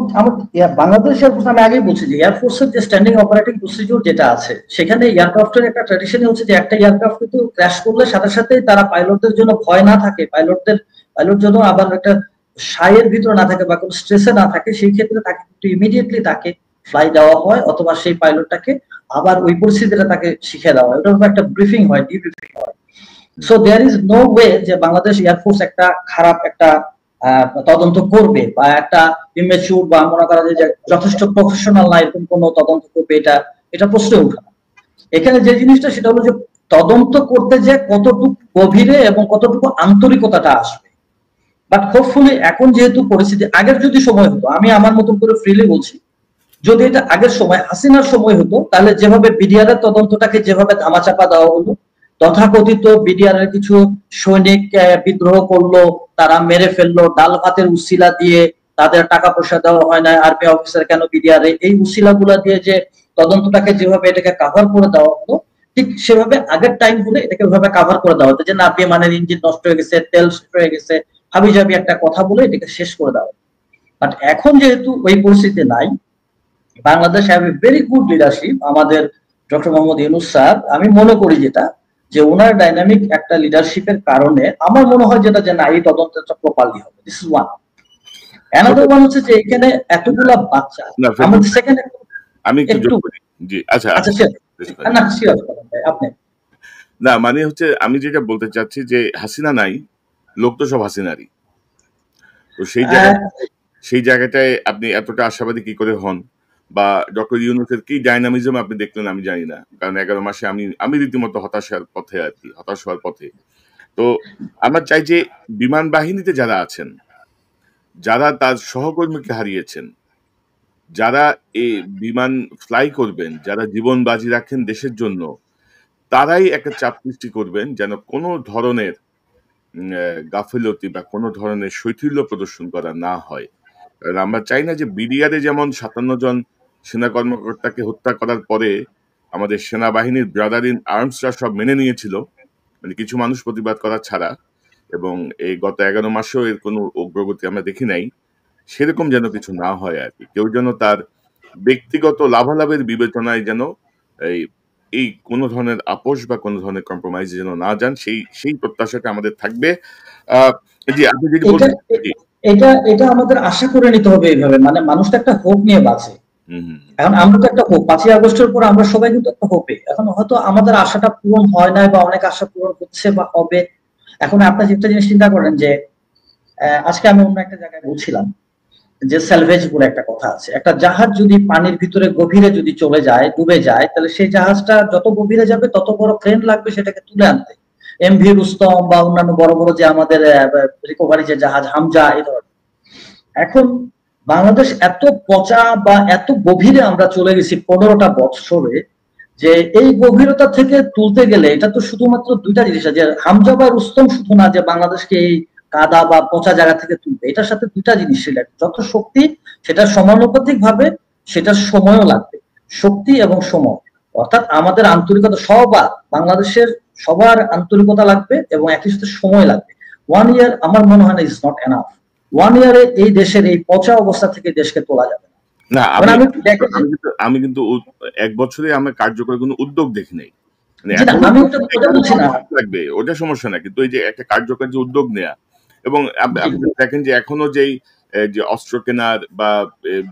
বাংলাদেশ এয়ারফোর্স, আমি আগেই বলছি যে এয়ারফোর্সের যে স্ট্যান্ডিং অপারেটিং প্রসিডিউর যেটা আছে, সেখানে এয়ারক্রাফটের একটা ট্র্যাডিশন হচ্ছে যে একটা এয়ারক্রাফট কিন্তু ক্র্যাশ করলে সাথে সাথে তারা পাইলটদের জন্য ভয় না থাকে, পাইলট যেন আবার একটা সায়ের ভিতরে না থাকে বা কোনো স্ট্রেসে না থাকে, সেই ক্ষেত্রে তাকে কিন্তু ইমিডিয়েটলি তাকে ফ্লাই দেওয়া হয়, অথবা সেই পাইলটটাকে আবার ওই পরিস্থিতিটা তাকে শিখে দেওয়া হয়, ওটার উপর একটা ব্রিফিং হয়, ডিব্রিফিং হয়। So there is no way যে বাংলাদেশ এয়ারফোর্স একটা খারাপ একটা তদন্ত করবে বা একটা ইমেচুর বা মনে করা যায় যে যথেষ্ট প্রফেশনাল না এরকম কোন তদন্ত করবে, এটা প্রশ্নে ওঠে না। এখানে যে জিনিসটা সেটা হলো যে তদন্ত করতে যে কতটুকু গভীরে এবং কতটুকু আন্তরিকতাটা আসবে। বাট হোপফুলি এখন যেহেতু পরিস্থিতি, আগের যদি সময় হতো, আমি আমার মতন করে ফ্রিলি বলছি, যদি এটা আগের সময় হাসিনার সময় হতো, তাহলে যেভাবে বিডিআর এর তদন্তটাকে যেভাবে ধামাচাপা দেওয়া হলো, তথাকথিত বিডিআর এর কিছু সৈনিক বিদ্রোহ করলো, তারা মেরে ফেললো, ডাল ভাতের উসিলা দিয়ে তাদের টাকা পয়সা দেওয়া হয় না, আর্মি অফিসার কেন বিডিআর, এই উসিলা গুলা দিয়ে যে তদন্তটাকে যেভাবে এটাকে কাভার করে দেওয়া হলো, ঠিক সেভাবে আগের টাইম গুলো এটাকে ওইভাবে কাভার করে দেওয়া হতো যে না বিমানের ইঞ্জিন নষ্ট হয়ে গেছে, তেল শেষ হয়ে গেছে, হাবিজাবি একটা কথা বলে এটাকে শেষ করে দেওয়া। বাট এখন যেহেতু ওই পরিস্থিতি নাই, Bangladesh have a very good leadership, আমাদের ডক্টর মোহাম্মদ ইউনূস স্যার, আমি মনে করি যেটা যে ওনার ডাইনামিক একটা লিডারশিপের কারণে আমার মনে হয় যেটা যে না এই তদন্তটা প্রপারলি হবে। This is one. Another one হচ্ছে যে এখানে এতগুলা বাচ্চা, আমাদের সেকেন্ড আমি একটু যোগ করি। জি আচ্ছা না সিরিয়াস ভাই আপনি না, মানে হচ্ছে আমি যেটা বলতে চাচ্ছি যে হাসিনা নাই, লোক তো সব হাসিনারই। তো সেই জায়গাটায় আপনি এতটা আশাবাদী কি করে হন, বা ডক্টর ইউনূসের কি ডাইনামিজম আপনি দেখলেন আমি জানি না, কারণ 11 মাসে আমি রীতিমতো হতাশ হওয়ার পথে। তো আমরা চাই যে বিমান বাহিনীতে যারা আছেন, যারা তার সহকর্মীকে হারিয়েছেন, যারা এই বিমান ফ্লাই করবেন, যারা জীবন বাজি রাখেন দেশের জন্য, তারাই একটা চাপ সৃষ্টি করবেন যেন কোনো ধরনের গাফিলতি বা কোনো ধরনের শৈথিল্য প্রদর্শন করা না হয়। আমরা চাই না যে বিডিআরে যেমন 57 জন সেনা কর্মকর্তাকে হত্যা করার পরে আমাদের সেনাবাহিনীর ব্রাদার ইন আর্মসরা সব মেনে নিয়েছিল, মানে কিছু মানুষ প্রতিবাদ করা ছাড়া, এবং এই গত 11 মাসেও এর কোনো অগ্রগতি আমরা দেখি নাই, সেরকম যেন কিছু না হয় আর কি। কেউ যেন তার ব্যক্তিগত লাভালাভের বিবেচনায় যেন এই কোনো ধরনের আপোষ বা কোনো ধরনের কম্প্রোমাইজ যেন না যান, সেই প্রত্যাশাটা আমাদের থাকবে। জি আপনি যদি বলতে, এটা আমাদের আশা করে নিতে হবে এইভাবে, মানে মানুষ তো একটা হোপ নিয়ে বাঁচে। এখন আমরা তো একটা হোপ, 5ই আগস্টের পর আমরা সবাই কিন্তু একটা হোপে, এখন হয়তো আমাদের আশাটা পূরণ হয় না বা অনেক আশা পূরণ হচ্ছে বা হবে। এখন আপনি একটা জিনিস চিন্তা করেন যে আজকে আমি অন্য একটা জায়গায় বলছিলাম যে স্যালভেজ বলে একটা কথা আছে, একটা জাহাজ যদি পানির ভিতরে গভীরে যদি চলে যায়, ডুবে যায়, তাহলে সেই জাহাজটা যত গভীরে যাবে তত বড় ক্রেন লাগবে সেটাকে তুলে আনতে, এমভি রুস্তম বা অন্যান্য বড় বড় যে আমাদের রিকভারি যে জাহাজ হামজা এই ধরনের। এখন বাংলাদেশ এত পচা বা এত গভীরে আমরা চলে গেছি 15টা বছরে, যে এই গভীরতা থেকে তুলতে গেলে এটা তো শুধুমাত্র দুইটা জিনিস আছে, যে হামজা বা রুস্তম শুধু না যে বাংলাদেশকে এই কাদা বা পচা জায়গা থেকে তুলবে, এটার সাথে দুইটা জিনিস রিলেটেড। যত শক্তি সেটা সমানুপাতিক ভাবে সেটার সময়ও লাগবে, শক্তি এবং সময়। অর্থাৎ আমাদের আন্তরিকতা সবার, বাংলাদেশের সবার আন্তরিকতা লাগবে এবং একই সাথে সময় লাগবে। 1 ইয়ার আমার মনে হয় না ইজ নট এনাফ। 1 ইয়ারে এই দেশের এই পচা অবস্থা থেকে দেশকে তোলা যাবে না। না, কারণ আমি আমি দেখেছি, আমি কিন্তু 1 বছরে আমার কার্যকরী কোনো উদ্যোগ দেখি নাই। মানে জি না, এখনো আমি ওটা ওটা বলছি না। লাগবে, ওটা সমস্যা না, কিন্তু এই যে একটা কার্যকর যে উদ্যোগ নেয়া, এবং জি, আপনি দেখেন যে এখনো যেই যে অস্ত্র কেনার বা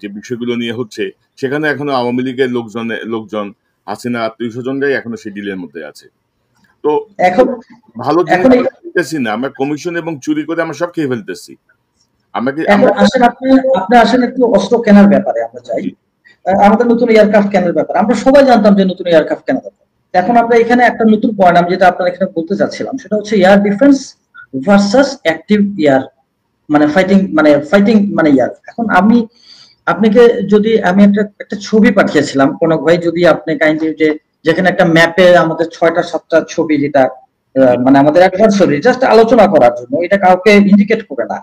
যে বিষয়গুলো নিয়ে হচ্ছে, সেখানে এখনো আওয়ামী লীগের লোকজন হাসিনা আত্মীয় স্বজনরাই এখনো সেই ডিলের মধ্যে আছে। তো এখন ভালো জিনিস এখন আমরা নিতেছি না, আমরা কমিশন এবং চুরি করে আমরা সব খেয়ে ফেলতেছি। আমাকে এখন আমরা আসেন, আপনি আসেন একটু অস্ত্র কেনার ব্যাপারে আমরা চাই। আমাদের নতুন এয়ারক্রাফট কেনার ব্যাপারে আমরা সবাই জানতাম যে নতুন এয়ারক্রাফট কেনা দরকার। এখন আমরা এখানে একটা নতুন পয়েন্ট, আমি যেটা আপনার এখানে বলতে চাচ্ছিলাম, সেটা হচ্ছে air defence versus active air, মানে ফাইটিং মানে ইয়ার। এখন আপনাকে যদি আমি একটা ছবি পাঠিয়েছিলাম কনক ভাই, যদি আপনি কাইন্ডলি, যে যেখানে একটা ম্যাপে আমাদের 6টা-7টা ছবি, যেটা মানে আমাদের অ্যাডভান্সরি জাস্ট আলোচনা করার জন্য, এটা কাউকে ইন্ডিকেট করে না।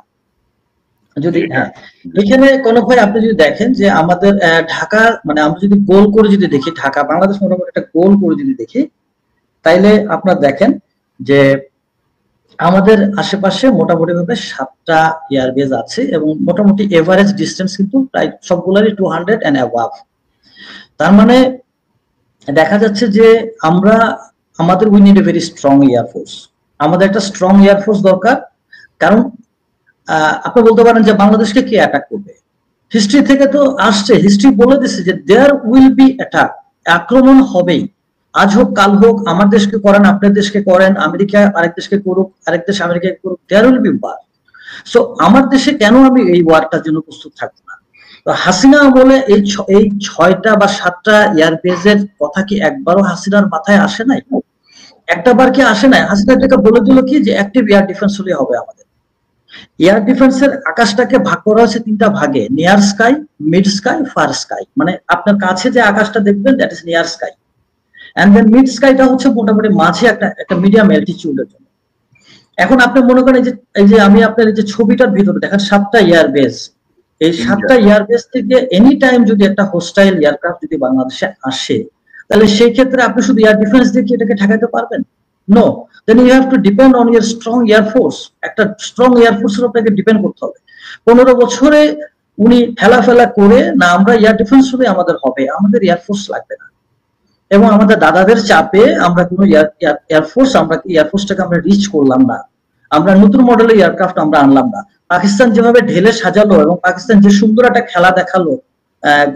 যদি হ্যাঁ, এখানে কনক ভাই আপনি যদি দেখেন যে আমাদের ঢাকা, মানে আমরা যদি গোল করে যদি দেখি, ঢাকা বাংলাদেশ মোটামুটি একটা গোল করে যদি দেখি, তাইলে আপনার দেখেন যে আমাদের আশেপাশে মোটামুটি ভাবে 7টা এয়ারবেজ আছে এবং মোটামুটি এভারেজ ডিস্টেন্স কিন্তু প্রায় সবগুলোরই 200 এন্ড অ্যাবাভ। তার মানে দেখা যাচ্ছে যে আমাদের we need a very strong air force. আমাদের একটা স্ট্রং এয়ারফোর্স দরকার। কারণ আপনি বলতে পারেন যে বাংলাদেশকে কে অ্যাটাক করবে, হিস্ট্রি থেকে তো আসছে, হিস্ট্রি বলে দিচ্ছে যে দেয়ার উইল বি অ্যাটাক, আক্রমণ হবেই। আজ হোক কাল হোক, আমার দেশকে করেন, আপনার দেশকে করেন, আমেরিকা আরেক দেশকে করুক, আরেক দেশ আমেরিকাকে করুক, there will be war. So আমার দেশে কেন আমি এই ওয়ারটার জন্য প্রস্তুত থাকবো না? তো হাসিনা আমলে এই 6টা বা 7টা এয়ারবেজের কথা কি একবারও হাসিনার মাথায় আসে নাই? একটা বার কি আসে নাই? হাসিনা এটাকে বলে দিল কি যে অ্যাক্টিভ এয়ার ডিফেন্স হলে হবে আমাদের। এয়ার ডিফেন্সের আকাশটাকে ভাগ করা হয়েছে 3টা ভাগে, near sky, mid sky, far sky. মানে আপনার কাছে যে আকাশটা দেখবেন that is near sky, and then mid স্কাইটা হচ্ছে মোটামুটি মাঝে একটা মিডিয়াম অ্যালটিটিউডের জন্য। এখন আপনি মনে করেন এই যে আমি আপনার এই যে ছবিটার ভিতরে দেখেন 7টা এয়ারবেস, এই 7টা এয়ারবেস থেকে এনি টাইম যদি একটা হোস্টাইল এয়ারক্রাফট যদি বাংলাদেশে আসে, তাহলে সেই ক্ষেত্রে আপনি শুধু এয়ার ডিফেন্স দিয়ে কি এটাকে ঠেকাতে পারবেন? No, then you have to depend on your strong air force. একটা স্ট্রং এয়ারফোর্সের আপনাকে ডিপেন্ড করতে হবে। 15 বছরে উনি হেলাফেলা করে না আমরা এয়ার ডিফেন্স হলে আমাদের হবে, আমাদের এয়ারফোর্স লাগবে না। এবং আমাদের দাদাদের চাপে আমরা কোনো এয়ারফোর্সটাকে আমরা রিচ করলাম না, আমরা নতুন মডেলের এয়ারক্রাফট আমরা আনলাম না। পাকিস্তান যেভাবে ঢেলে সাজালো এবং পাকিস্তান যে সুন্দর একটা খেলা দেখালো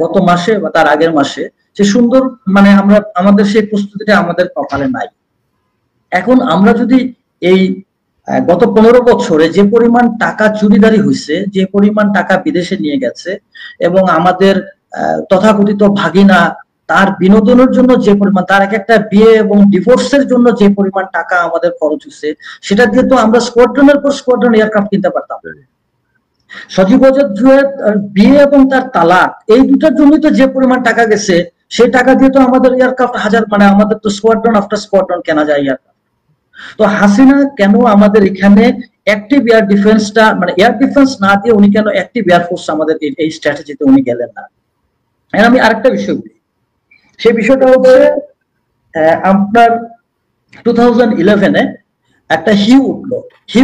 গত মাসে বা তার আগের মাসে, সে সুন্দর, মানে আমাদের সেই প্রস্তুতিটা আমাদের কপালে নাই। এখন আমরা যদি এই গত 15 বছরে যে পরিমাণ টাকা চুরিদারি হয়েছে, যে পরিমাণ টাকা বিদেশে নিয়ে গেছে, এবং আমাদের তথাকথিত ভাগিনা তার বিনোদনের জন্য যে পরিমাণ, তার একটা বিয়ে এবং ডিভোর্সের জন্য যে পরিমাণ টাকা আমাদের খরচ হচ্ছে, সেটা দিয়ে তো আমরা স্কোয়াড্রনের পর স্কোয়াড্রন এয়ারক্রাফট কিনতে পারতাম। সজীব ওয়াজেদ বিয়ে এবং তার তালাক, এই দুটার জন্য তো যে পরিমাণ টাকা গেছে, সেই টাকা দিয়ে তো আমাদের এয়ারক্রাফট মানে আমাদের তো স্কোয়াড্রন আফটার স্কোয়াড্রন কেনা যায় এয়ারক্রাফট। তো হাসিনা কেন আমাদের এখানে অ্যাক্টিভ এয়ার ডিফেন্সটা, মানে এয়ার ডিফেন্স না দিয়ে উনি কেন অ্যাক্টিভ এয়ারফোর্স আমাদের এই স্ট্র্যাটেজিতে উনি গেলেন না? আমি আরেকটা বিষয় বলি, সেই বিষয়টা হচ্ছে আপনার 2011-এ একটা হিউ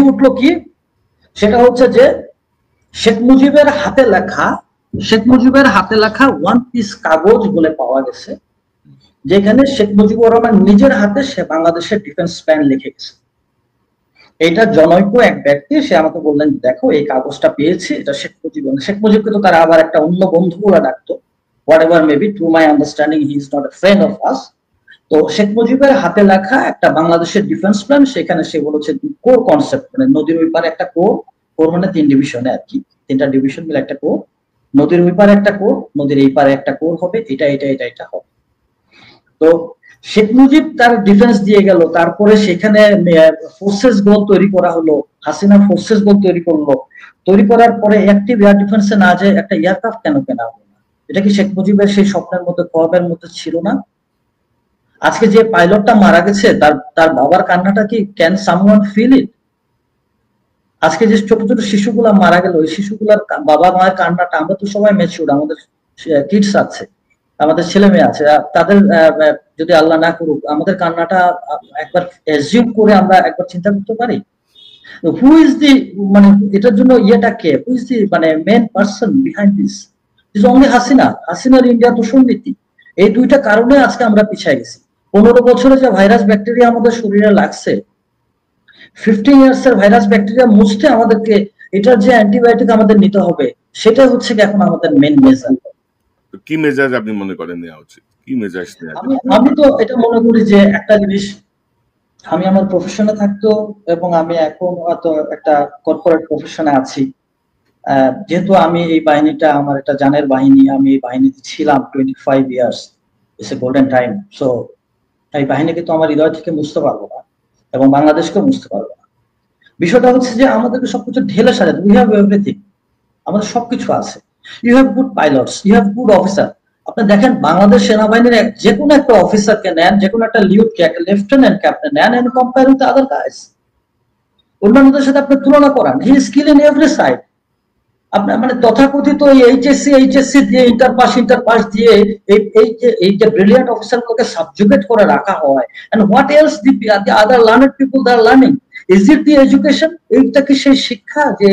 উঠলো কি, সেটা হচ্ছে যে শেখ মুজিবের হাতে লেখা 1 পিস কাগজ বলে পাওয়া গেছে, যেখানে শেখ মুজিবুর রহমান নিজের হাতে সে বাংলাদেশের ডিফেন্স প্ল্যান লিখে গেছে। এটা জনৈক এক ব্যক্তি, সে আমাকে বললেন দেখো এই কাগজটা পেয়েছি, এটা শেখ মুজিবকে তো তারা আবার একটা অন্য বন্ধু বলে ডাকতো, whatever maybe, to my understanding he is not a friend of us. তো শেখ মুজিবের হাতে লেখা একটা বাংলাদেশের ডিফেন্স প্ল্যান, সেখানে সে বলেছে কোর কনসেপ্ট, মানে নদীর ওই পারে একটা কোর মানে 3 ডিভিশনে আর কি, 3টা ডিভিশন মিলে একটা কোর, নদীর ওই পারে একটা কোর, নদীর এই পারে একটা কোর হবে, এটা হবে। তো শেখ মুজিব তার ডিফেন্স দিয়ে গেল, তারপরে সেখানে ফোর্সেস গোল তৈরি করা হলো, হাসিনা ফোর্সেস গোল তৈরি করার পরে অ্যাক্টিভ এয়ার ডিফেন্সে না যায় একটা এয়ারক্রাফট কেন কেনা হলো না? এটা কি শেখ মুজিবের সেই স্বপ্নের মধ্যে, কোয়াবের মধ্যে ছিল না? আজকে যে পাইলটটা মারা গেছে তার তার বাবার কান্নাটা কি ক্যান সামওয়ান ফিল ইট? আজকে যে ছোট ছোট শিশুগুলা মারা গেল, ওই শিশুগুলার বাবা মায়ের কান্নাটা, আমরা তো সবাই ম্যাচিউর, আমাদের কিডস আছে, আমাদের ছেলে মেয়ে আছে, তাদের যদি আল্লাহ না করুক আমাদের কান্নাটা একবার অ্যাজিউম করে আমরা একবার চিন্তা করতে পারি হু ইজ দি, মানে এটার জন্য ইয়েটা কে, হু ইজ দি মানে main person behind this? Is only Hasina, হাসিনার ইন্ডিয়া দুর্নীতি। এই দুইটা কারণে আজকে আমরা পিছিয়ে গেছি। 15 বছরে যে ভাইরাস ব্যাকটেরিয়া আমাদের শরীরে লাগছে, 15 ইয়ার্স এর ভাইরাস ব্যাকটেরিয়া মুছতে আমাদেরকে এটার যে অ্যান্টিবায়োটিক আমাদের নিতে হবে, সেটা হচ্ছে কি এখন আমাদের মেন মেজার। কি মেজাজ আপনি মনে করেন নেওয়া উচিত? কি মেজাজ আমি তো এটা মনে করি যে একটা জিনিস, আমি আমার প্রফেশনে থাকতো এবং আমি এখন হয়তো একটা কর্পোরেট প্রফেশনে আছি, যেহেতু আমি এই বাহিনীটা আমার একটা জানের বাহিনী, আমি এই বাহিনীতে ছিলাম 25 years, it's a golden time. So এই বাহিনীকে তো আমার হৃদয় থেকে মুছতে পারবো না এবং বাংলাদেশকেও মুছতে পারবো না। বিষয়টা হচ্ছে যে আমাদেরকে সবকিছু ঢেলে সাজাতে, উই হ্যাভ এভরিথিং, আমাদের সবকিছু আছে। You have good pilots, you have good officer. আপনি দেখেন বাংলাদেশ সেনাবাহিনীর যে কোনো একটা অফিসারকে নেন, যে কোনো একটা লিউটকে, একটা লেফটেন্যান্ট ক্যাপ্টেন নেন, and compare with other guys, অন্যান্যদের সাথে আপনি তুলনা করান, he skill in every side. আপনার মানে তথাকথিত এইচএসসি দিয়ে ইন্টার পাস দিয়ে এই যে ব্রিলিয়ান্ট অফিসার গুলোকে সাবজুগেট করে রাখা হয়, and what else the other learned people they are learning? Is it the education? এইটা কি সেই শিক্ষা যে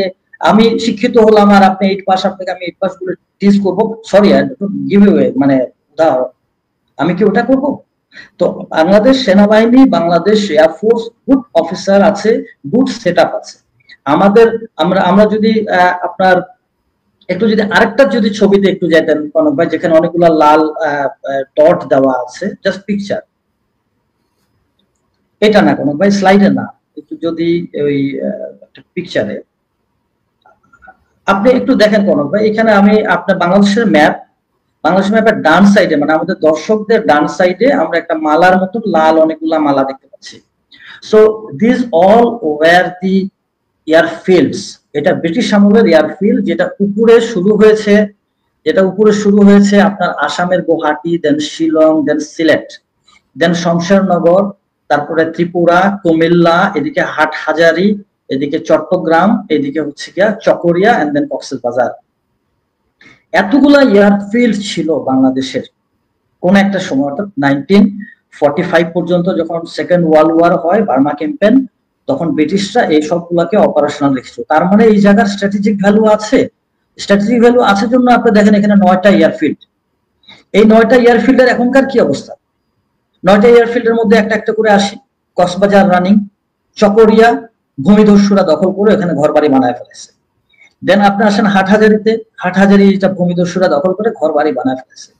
আমি শিক্ষিত হলাম আর আপনি 8 পাস, আপনাকে আমি 8 পাস গুলো টিচ করবো? সরি, গিভ ইউ মানে উদাহরণ, আমি কি ওটা করব? তো বাংলাদেশ সেনাবাহিনী, বাংলাদেশ এয়ারফোর্স গুড অফিসার আছে, গুড সেটআপ আছে আমাদের। আমরা যদি আপনার একটু যদি আরেকটা যদি ছবিতে একটু যেতেন কনক ভাই, যেখানে অনেকগুলো লাল ডট দেওয়া আছে, জাস্ট পিকচার, এটা না কনক ভাই, স্লাইডে না, একটু যদি ওই পিকচারে আপনি একটু দেখেন কনক ভাই, এখানে আমি আপনার বাংলাদেশের ম্যাপের ডান সাইডে, মানে আমাদের দর্শকদের ডান সাইডে আমরা একটা মালার মতো লাল অনেকগুলা মালা দেখতে পাচ্ছি। সো দিস অল ওয়্যার দি এয়ারফিল্ডস। এটা ব্রিটিশ আমলের এয়ারফিল্ড, যেটা উপরে শুরু হয়েছে আপনার আসামের গুয়াহাটি, দেন শিলং, দেন সিলেট, দেন শমশেরনগর, তারপরে ত্রিপুরা, কুমিল্লা, এদিকে হাটহাজারী, এদিকে চট্টগ্রাম, এদিকে হচ্ছে গিয়া চকরিয়া, এন্ড দেন কক্সবাজার। এতগুলা এয়ারফিল্ড ছিল বাংলাদেশের কোন একটা সময়, অর্থাৎ 1945 পর্যন্ত, যখন সেকেন্ড ওয়ার্ল্ড ওয়ার হয়, বার্মা ক্যাম্পেন, তখন ব্রিটিশরা এই সবগুলাকে অপারেশনাল রেখেছিল। তার মানে এই জায়গার স্ট্র্যাটেজিক ভ্যালু আছে। স্ট্র্যাটেজিক ভ্যালু আছে জন্য আপনি দেখেন এখানে 9টা এয়ারফিল্ড। এই 9টা এয়ারফিল্ডের এখনকার কি অবস্থা? 9টা এয়ারফিল্ডের মধ্যে একটা একটা করে আসি। কক্সবাজার রানিং, চকরিয়া ভূমিদস্যুরা দখল করে এখানে ঘরবাড়ি বানায় ফেলেছে। দেন আপনি আসেন হাটহাজারিটা ভূমিদস্যুরা দখল করে ঘরবাড়ি বানায় ফেলেছে।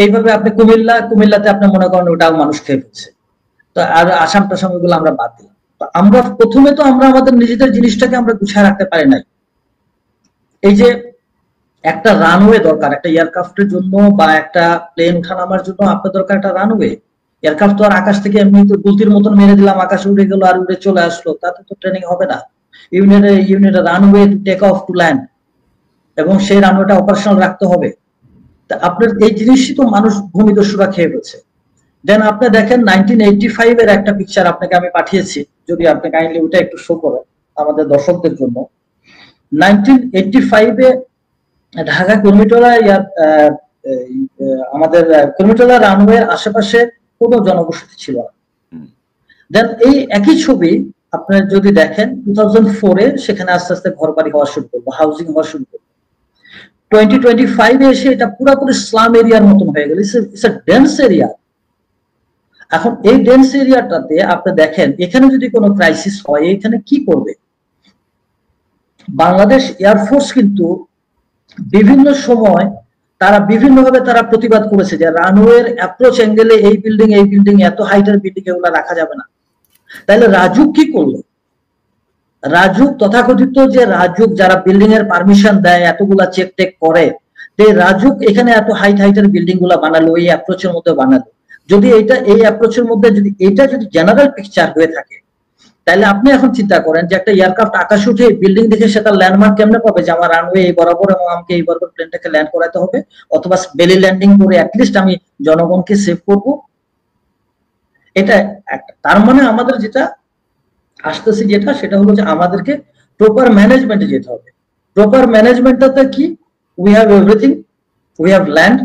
এইভাবে আপনি কুমিল্লাতে আপনি মনে করেন ওটাও মানুষ খেয়ে ফেলছে। তো আর আসাম টাসাম এগুলো আমরা বাদ দিলাম। আমরা প্রথমে তো আমরা আমাদের নিজেদের জিনিসটাকে আমরা গুছিয়ে রাখতে পারি নাই। এই যে একটা রানওয়ে দরকার একটা এয়ারক্রাফটের জন্য, বা একটা প্লেন ওঠানামার জন্য আপনার দরকার একটা রানওয়ে। এয়ারক্রাফট তো আর আকাশ থেকে এমনি তো গুলতির মতন মেরে দিলাম, আকাশে উড়ে গেল আর উড়ে চলে আসলো, তাতে তো ট্রেনিং হবে না। Unit runway to take off to land, এবং সেই রানওয়েটা অপারেশনাল রাখতে হবে। তা আপনার এই জিনিসই তো মানুষ ভূমিদস্যুরা খেয়ে ফেলছে। দেন আপনি দেখেন 1985 এর একটা পিকচার আপনাকে আমি পাঠিয়েছি, যদি আপনি কাইন্ডলি ওটা একটু শো করেন আমাদের দর্শকদের জন্য। 1985 এ ঢাকা কুর্মিটোলা আমাদের কুর্মিটোলা রানওয়ের আশেপাশে কোনো জনবসতি ছিল না। দেন এই একই ছবি আপনার যদি দেখেন 2004 এ সেখানে আস্তে আস্তে ঘরবাড়ি হওয়া শুরু করলো, হাউজিং হওয়া শুরু করলো। 2025 এ এসে এটা পুরোপুরি স্লাম এরিয়ার মতন হয়ে গেল, ইটস আ ডেন্স এরিয়া। এখন এই ডেন্স এরিয়াটাতে আপনি দেখেন এখানে যদি কোনো ক্রাইসিস হয় এখানে কি করবে? বাংলাদেশ এয়ারফোর্স কিন্তু বিভিন্ন সময় তারা বিভিন্নভাবে তারা প্রতিবাদ করেছে যে রানওয়ের অ্যাপ্রোচ অ্যাঙ্গেলে এই বিল্ডিং এত হাইটের বিল্ডিং এগুলো রাখা যাবে না। তাহলে রাজুক কি করলো? রাজুক তথাকথিত যে রাজুক যারা বিল্ডিং এর পারমিশন দেয়, এতগুলা চেক টেক করে, রাজুক এখানে এত হাইটের বিল্ডিং গুলা বানালো, এই অ্যাপ্রোচের মধ্যে বানালো। যদি এই অ্যাপ্রোচের মধ্যে যদি জেনারেল পিকচার হয়ে থাকে, তাহলে আপনি এখন চিন্তা করেন যে একটা এয়ারক্রাফট আকাশে উঠে বিল্ডিং দেখে সে তার ল্যান্ডমার্ক কেমনে পাবে যে আমার রানওয়ে এই বরাবর এবং আমাকে এই বরাবর প্লেনটাকে ল্যান্ড করাতে হবে, অথবা বেলি ল্যান্ডিং করে অ্যাটলিস্ট আমি জনগণকে সেভ করব। এটা তার মানে আমাদের যেটা আসতেছে যেটা সেটা হলো যে আমাদেরকে প্রপার ম্যানেজমেন্টে যেতে হবে। প্রপার ম্যানেজমেন্টটাতে কি, we have everything, we have land,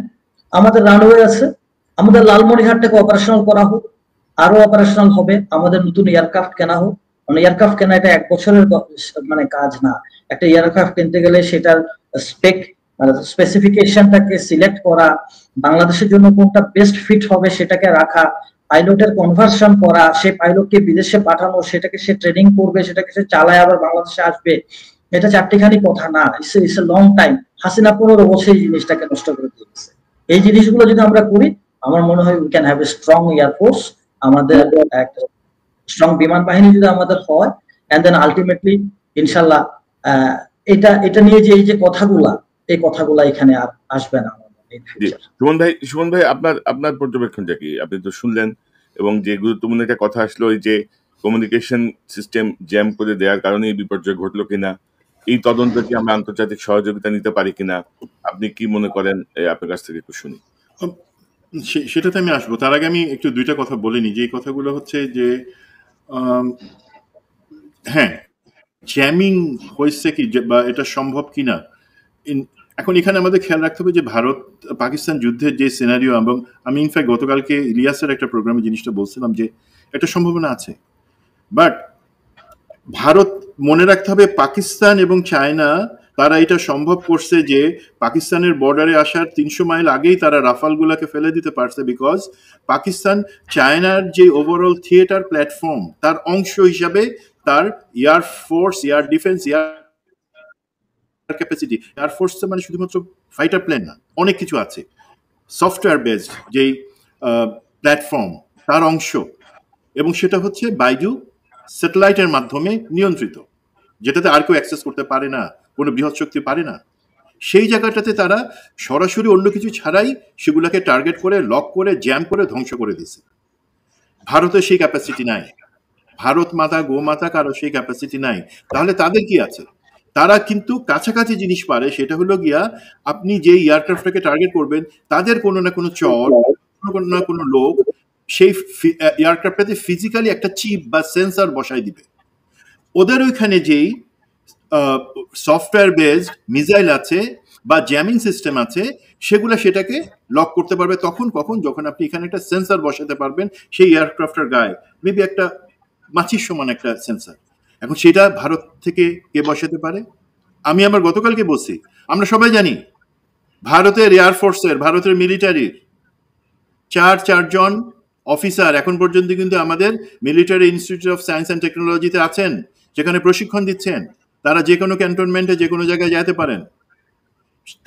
আমাদের রানওয়ে আছে, আমাদের লালমনিরহাটটাকে অপারেশনাল করা হোক, আরো অপারেশনাল হবে, আমাদের নতুন এয়ারক্রাফট কেনা হোক। মানে এয়ারক্রাফট কেনা এটা 1 বছরের মানে কাজ না। একটা এয়ারক্রাফট কিনতে গেলে সেটার স্পেক মানে স্পেসিফিকেশনটাকে সিলেক্ট করা, বাংলাদেশের জন্য কোনটা বেস্ট ফিট হবে সেটাকে রাখা, পাইলটের কনভার্সন করা, সে পাইলটকে বিদেশে পাঠানো, সেটাকে সে ট্রেনিং করবে, সেটাকে সে চালায় আবার বাংলাদেশে আসবে, এটা চারটিখানি কথা না, it's a long time. Hasina 15 বছর এই জিনিসটাকে নষ্ট করে দিয়েছে। এই জিনিসগুলো যদি আমরা করি, আমার মনে হয় we can have a strong air force, আমাদের একটা স্ট্রং বিমান বাহিনী যদি আমাদের হয়, এন্ড দেন আলটিমেটলি ইনশাল্লাহ এটা নিয়ে যে এই যে কথাগুলা, এই কথাগুলা এখানে আর আসবে না আমাদের ইন ফিউচার। সুমন ভাই আপনার পর্যবেক্ষণটা কি? আপনি তো শুনলেন, এবং যে গুরুত্বপূর্ণ একটা কথা আসলো, ওই যে কমিউনিকেশন সিস্টেম জ্যাম করে দেওয়ার কারণে এই বিপর্যয় ঘটলো কিনা, এই তদন্ত কি আমরা আন্তর্জাতিক সহযোগিতা নিতে পারি কিনা, আপনি কি মনে করেন? আপনার কাছ থেকে একটু শুনি। সেটাতে আমি আসবো। তার আগে আমি একটু দুইটা কথা বলে নিই। যে কথাগুলো হচ্ছে যে হ্যাঁ, জ্যামিং হয়েছে কি বা এটা সম্ভব কিনা, এখন এখানে আমাদের খেয়াল রাখতে হবে যে ভারত পাকিস্তান যুদ্ধের যে সিনারিও, এবং আমি ইনফ্যাক্ট গতকালকে ইলিয়াসের একটা প্রোগ্রামে জিনিসটা বলছিলাম যে একটা সম্ভাবনা আছে, বাট ভারত মনে রাখতে হবে পাকিস্তান এবং চায়না তারা এটা সম্ভব করছে যে পাকিস্তানের বর্ডারে আসার 300 মাইল আগেই তারা রাফালগুলোকে ফেলে দিতে পারছে, বিকজ পাকিস্তান চায়নার যে ওভারঅল থিয়েটার প্ল্যাটফর্ম তার অংশ হিসাবে তার air force, air defence, air capacity, air force মানে শুধুমাত্র ফাইটার প্লেন না, অনেক কিছু আছে, সফটওয়্যার বেসড যেই প্ল্যাটফর্ম তার অংশ, এবং সেটা হচ্ছে বাইজু স্যাটেলাইটের মাধ্যমে নিয়ন্ত্রিত, যেটাতে আর কেউ অ্যাক্সেস করতে পারে না, কোনো বৃহৎ শক্তি পারে না। সেই জায়গাটাতে তারা সরাসরি অন্য কিছু ছাড়াই সেগুলোকে টার্গেট করে, লক করে, জ্যাম করে ধ্বংস করে দিছে। ভারতের সেই ক্যাপাসিটি নাই, ভারত মাতা গো মাতা কারো সেই ক্যাপাসিটি নাই। তাহলে তাদের কি আছে? তারা কিন্তু কাছাকাছি জিনিস পারে, সেটা হলো গিয়া আপনি যে এয়ারক্রাফটটাকে টার্গেট করবেন তাদের কোনো না কোনো চর, কোনো না কোনো লোক সেই এয়ারক্রাফটটাতে ফিজিক্যালি একটা চিপ বা সেন্সর বসাই দিবে। ওদের ওইখানে যেই সফটওয়্যার বেসড মিসাইল আছে বা জ্যামিং সিস্টেম আছে, সেগুলো সেটাকে লক করতে পারবে তখন কখন, যখন আপনি এখানে একটা সেন্সর বসাতে পারবেন সেই এয়ারক্রাফটের গায়ে, মেবি একটা মাছির সমান একটা সেন্সর। এখন সেটা ভারত থেকে কে বসাতে পারে? আমি আমার গতকালকে বলছি, আমরা সবাই জানি ভারতের এয়ারফোর্সের, ভারতের মিলিটারির চারজন অফিসার এখন পর্যন্ত কিন্তু আমাদের military institute of science and টেকনোলজিতে আছেন, যেখানে প্রশিক্ষণ দিচ্ছেন। তারা যে কোনো ক্যান্টনমেন্টে যে কোনো জায়গায় যেতে পারেন।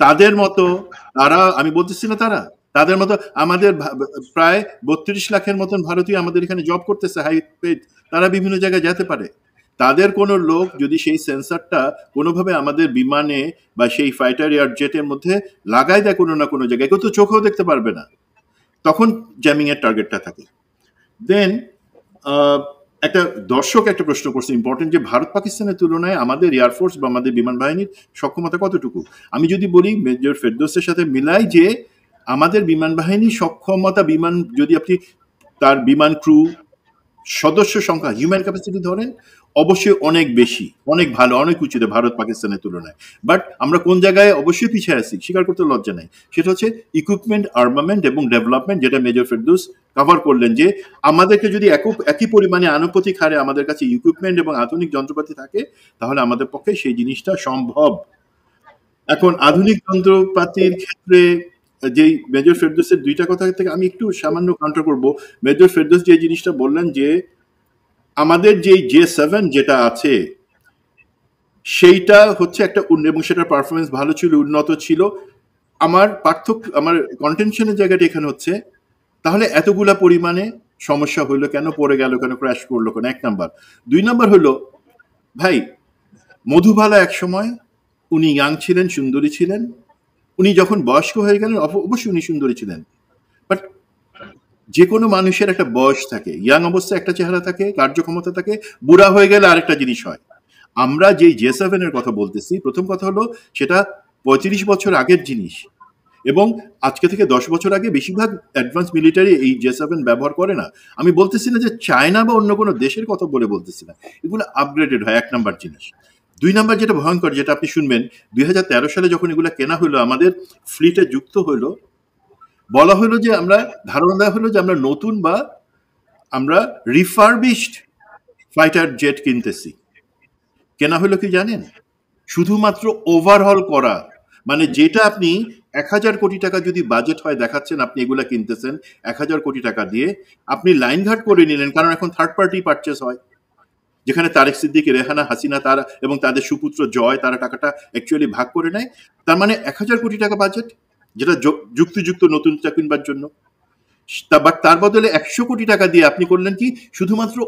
তাদের মতো তারা, আমি বলতেছি না তারা, তাদের মতো আমাদের প্রায় 32 লাখের মতন ভারতীয় আমাদের এখানে জব করতেছে হাই পেড, তারা বিভিন্ন জায়গায় যেতে পারে। তাদের কোনো লোক যদি সেই সেন্সরটা কোনোভাবে আমাদের বিমানে বা সেই ফাইটার এয়ার জেটের মধ্যে লাগাই দেয় কোনো না কোনো জায়গায়, কেউ তো চোখেও দেখতে পারবে না, তখন জ্যামিং এর টার্গেটটা থাকে। দেন একটা দর্শক একটা প্রশ্ন করছে ইম্পর্টেন্ট, যে ভারত পাকিস্তানের তুলনায় আমাদের এয়ারফোর্স বা আমাদের বিমান বাহিনীর সক্ষমতা কতটুকু। আমি যদি বলি মেজর ফেরদৌসের সাথে মিলাই যে আমাদের বিমান বাহিনীর সক্ষমতা, বিমান যদি আপনি তার বিমান ক্রু সদস্য সংখ্যা, হিউম্যান ক্যাপাসিটি ধরেন, অবশ্যই অনেক বেশি, অনেক ভালো, অনেক উঁচুতে ভারত পাকিস্তানের তুলনায়। বাট আমরা কোন জায়গায় অবশ্যই পিছিয়ে আছি, স্বীকার করতে লজ্জা নাই, সেটা হচ্ছে ইকুইপমেন্ট, আর্মামেন্ট এবং ডেভেলপমেন্ট, যেটা মেজর ফেরদৌস কভার করলেন, যে আমাদেরকে যদি একই পরিমাণে আনুপাতিক হারে আমাদের কাছে ইকুইপমেন্ট এবং আধুনিক যন্ত্রপাতি থাকে, তাহলে আমাদের পক্ষে সেই জিনিসটা সম্ভব। এখন আধুনিক যন্ত্রপাতির ক্ষেত্রে যেই মেজর ফেরদৌসের দুইটা কথা থেকে আমি একটু সামান্য কাউন্টার করব। মেজর ফেরদৌস যে জিনিসটা বললেন যে আমাদের যেই J7 যেটা আছে সেইটা হচ্ছে একটা এবং সেটার পারফরমেন্স ভালো ছিল, উন্নত ছিল। আমার কন্টেনশনের জায়গাটা এখানে হচ্ছে, তাহলে এতগুলা পরিমাণে সমস্যা হইলো কেন, পড়ে গেল কেন, ক্র্যাশ করলো কেন, 1 নাম্বার। 2 নাম্বার হলো, ভাই মধুবালা এক সময় উনি ইয়াং ছিলেন, সুন্দরী ছিলেন, উনি যখন বয়স্ক হয়ে গেলেন অবশ্যই উনি সুন্দরী ছিলেন, বাট যে কোনো মানুষের একটা বয়স থাকে, ইয়াং অবস্থায় একটা চেহারা থাকে, কার্যক্ষমতা থাকে, বুড়া হয়ে গেলে আরেকটা জিনিস হয়। আমরা যেই J7 এর কথা বলতেছি, প্রথম কথা হলো সেটা 35 বছর আগের জিনিস। এবং আজকে থেকে 10 বছর আগে বেশিরভাগ অ্যাডভান্স মিলিটারি এই J7 ব্যবহার করে না। আমি বলতেছি না যে চায়না বা অন্য কোনো দেশের কথা বলে বলতেছি না, এগুলো আপগ্রেডেড হয়, 1 নাম্বার জিনিস। 2 নাম্বার যেটা ভয়ঙ্কর, যেটা আপনি শুনবেন, 2013 সালে যখন এগুলো কেনা হলো, আমাদের ফ্লিটে যুক্ত হলো, বলা হলো যে আমরা, ধারণা দেওয়া হলো যে আমরা নতুন বা আমরা রিফারবিশড ফাইটার জেট কিনতেছি। কেনা হলো কি জানেন? শুধুমাত্র ওভারহল করা, মানে যেটা আপনি 1000 কোটি টাকা যদি বাজেট হয়, দেখাচ্ছেন আপনি এগুলা কিনতেছেন 1000 কোটি টাকা দিয়ে, আপনি লাইন ঘাট করে নিলেন, কারণ এখন থার্ড পার্টি পারচেস হয়, যেখানে তারেক সিদ্দিকী, রেহানা, হাসিনা তারা এবং তাদের সুপুত্র জয় তারা টাকাটা অ্যাকচুয়ালি ভাগ করে নেয়। তার মানে 1000 কোটি টাকা বাজেট, যেটা যুক্তিযুক্ত নতুনটা কিনবার জন্য। বাট তার বদলে 100 কোটি টাকা দিয়ে আপনি করলেন কি, শুধুমাত্র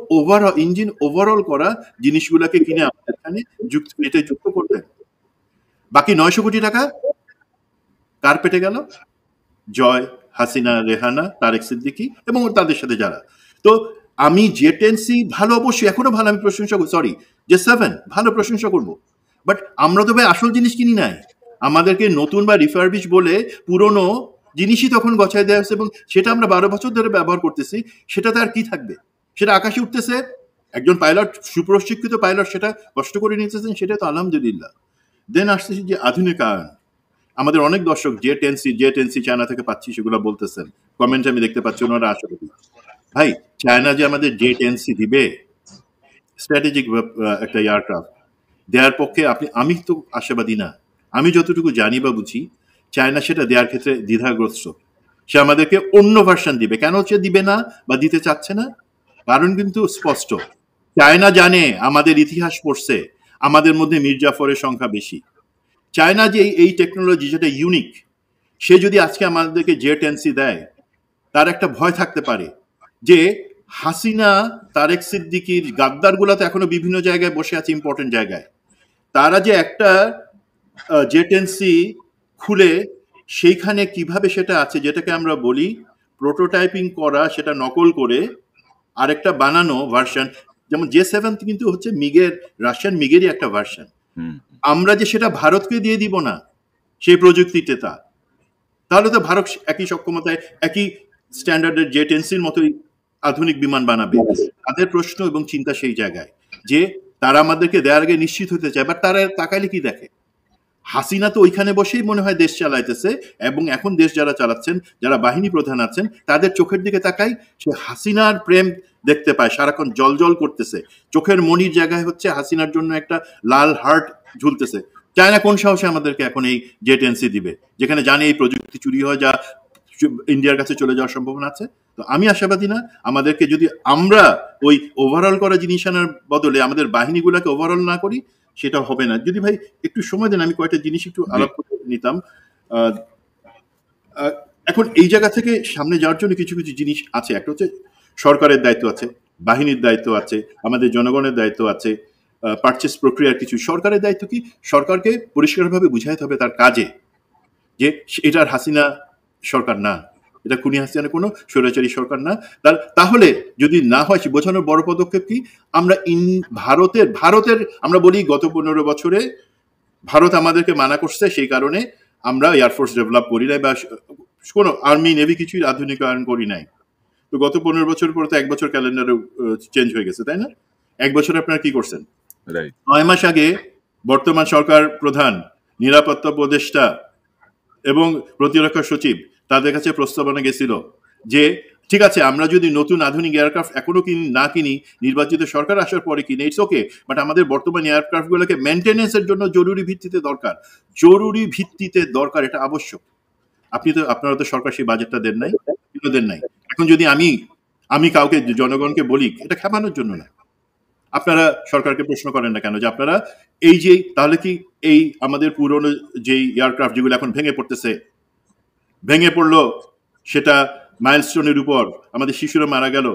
ইঞ্জিন ওভারঅল করা জিনিসগুলোকে কিনে আমাদের এখানে যুক্ত করলেন। বাকি 900 কোটি টাকা কার পেটে গেল? জয়, হাসিনা, রেহানা, তারেক সিদ্দিকী এবং তাদের সাথে যারা। তো আমি J10C ভালো, অবশ্যই এখনো ভালো, আমি প্রশংসা করি, সরি J7 ভালো প্রশংসা করব, বাট আমরা তো ভাই আসল জিনিস কিনি নাই। আমাদেরকে নতুন বা রিফারবিশ বলে পুরনো জিনিসই তখন গছায় দেওয়া হচ্ছে, এবং সেটা আমরা 12 বছর ধরে ব্যবহার করতেছি। সেটাতে আর কি থাকবে? সেটা আকাশে উঠতেছে, একজন পাইলট, সুপ্রশিক্ষিত পাইলট সেটা কষ্ট করে নিতেছেন, সেটা তো আলহামদুলিল্লাহ। দেন আসতেছি যে আধুনিকায়ন। আমাদের অনেক দর্শক J10C চায়না থেকে পাচ্ছি সেগুলো বলতেছেন, কমেন্টে আমি দেখতে পাচ্ছি ওনারা আশাবাদী। ভাই, চায়না যে আমাদের J10C দিবে, স্ট্র্যাটেজিক একটা এয়ারক্রাফট দেওয়ার পক্ষে আমি তো আশাবাদী না। আমি যতটুকু জানি বা বুঝি, চায়না সেটা দেওয়ার ক্ষেত্রে দ্বিধাগ্রস্ত। সে আমাদেরকে অন্য ভার্সন দিবে। কেন সে দিবে না বা দিতে চাচ্ছে না? কারণ কিন্তু স্পষ্ট। চায়না জানে, আমাদের ইতিহাস পড়ছে, আমাদের মধ্যে মীর জাফরের সংখ্যা বেশি। চায়না যে এই টেকনোলজি যেটা ইউনিক, সে যদি আজকে আমাদেরকে J10C দেয়, তার একটা ভয় থাকতে পারে যে হাসিনা, তারেক সিদ্দিকীর গাদ্দারগুলো তো এখনো বিভিন্ন জায়গায় বসে আছে, ইম্পর্টেন্ট জায়গায়। তারা যে একটা J10C খুলে সেইখানে কিভাবে সেটা আছে, যেটাকে আমরা বলি প্রোটোটাইপিং করা, সেটা নকল করে আরেকটা বানানো ভার্সন, যেমন J7 কিন্তু হচ্ছে মিগের, রাশিয়ান মিগেরই একটা ভার্সন। আমরা যে সেটা ভারতকে দিয়ে দিব না সেই প্রযুক্তিটা, তাহলে তো ভারত একই সক্ষমতায়, একই স্ট্যান্ডার্ডের J10Cর মতোই আধুনিক বিমান বানাবে। তাদের প্রশ্ন এবং চিন্তা সেই জায়গায় যে তারা আমাদেরকে দেওয়ার আগে নিশ্চিত হতে চায়, বাট তারা তাকাইলে কি দেখে? হাসিনা তো ওইখানে বসেই মনে হয় দেশ চালাইতেছে, এবং এখন দেশ যারা চালাচ্ছেন, যারা বাহিনী প্রধান আছেন, তাদের চোখের দিকে তাকাই, সে হাসিনার প্রেম দেখতে পায়, সারাক্ষণ জল জল করতেছে, চোখের মনির জায়গায় হচ্ছে হাসিনার জন্য একটা লাল হার্ট ঝুলতেছে। চায়না কোন সাহসে আমাদেরকে এখন এই J10C দিবে, যেখানে জানে এই প্রযুক্তি চুরি হয়, যা ইন্ডিয়ার কাছে চলে যাওয়ার সম্ভাবনা আছে। তো আমি আশাবাদী না। আমাদেরকে যদি আমরা ওই ওভারঅল করা জিনিস আনার বদলে আমাদের বাহিনীগুলোকে ওভারঅল না করি, সেটা হবে না। যদি ভাই একটু সময় দেন, আমি কয়েকটা জিনিস একটু আলাপ করে নিতাম। এখন এই জায়গা থেকে সামনে যাওয়ার জন্য কিছু কিছু জিনিস আছে। একটা হচ্ছে সরকারের দায়িত্ব আছে, বাহিনীর দায়িত্ব আছে, আমাদের জনগণের দায়িত্ব আছে, পারচেস প্রক্রিয়ার কিছু। সরকারের দায়িত্ব কি? সরকারকে পরিষ্কারভাবে বুঝাইতে হবে তার কাজে যে এটার হাসিনা সরকার না, এটা খুনি হাসিনা কোনো স্বৈরাচারী সরকার না। তাহলে যদি না হয়, সে বোঝানোর বড় পদক্ষেপ কি? আমরা ভারতের আমরা বলি গত 15 বছরে ভারত আমাদেরকে মানা করছে, সেই কারণে আমরা এয়ারফোর্স ডেভেলপ করি নাই বা কোনো আর্মি নেভি কিছুই আধুনিকায়ন করি নাই। তো গত 15 বছর পরে তো 1 বছর ক্যালেন্ডারে চেঞ্জ হয়ে গেছে, তাই না? 1 বছরে আপনারা কি করছেন? 9 মাস আগে বর্তমান সরকার প্রধান, নিরাপত্তা উপদেষ্টা এবং প্রতিরক্ষা সচিব, তাদের কাছে প্রস্তাবনা গেছিল যে ঠিক আছে, আমরা যদি নতুন আধুনিক এয়ারক্রাফট এখনো না কিনি, নির্বাচিত সরকার আসার পরে কিনে, ইটস ওকে, বাট আমাদের বর্তমান এয়ারক্রাফটগুলোকে মেনটেনেন্সের জন্য জরুরি ভিত্তিতে দরকার, এটা আবশ্যক। আপনারা তো সরকার সেই বাজেটটা দেন নাই। এখন যদি আমি কাউকে, জনগণকে বলি, এটা খেপানোর জন্য না, আপনারা সরকারকে প্রশ্ন করেন না কেন যে আপনারা এই যে, তাহলে কি এই আমাদের পুরনো যেই এয়ারক্রাফট যেগুলো এখন ভেঙে পড়লো, সেটা মাইলস্টোনের উপর আমাদের শিশুরা মারা গেল,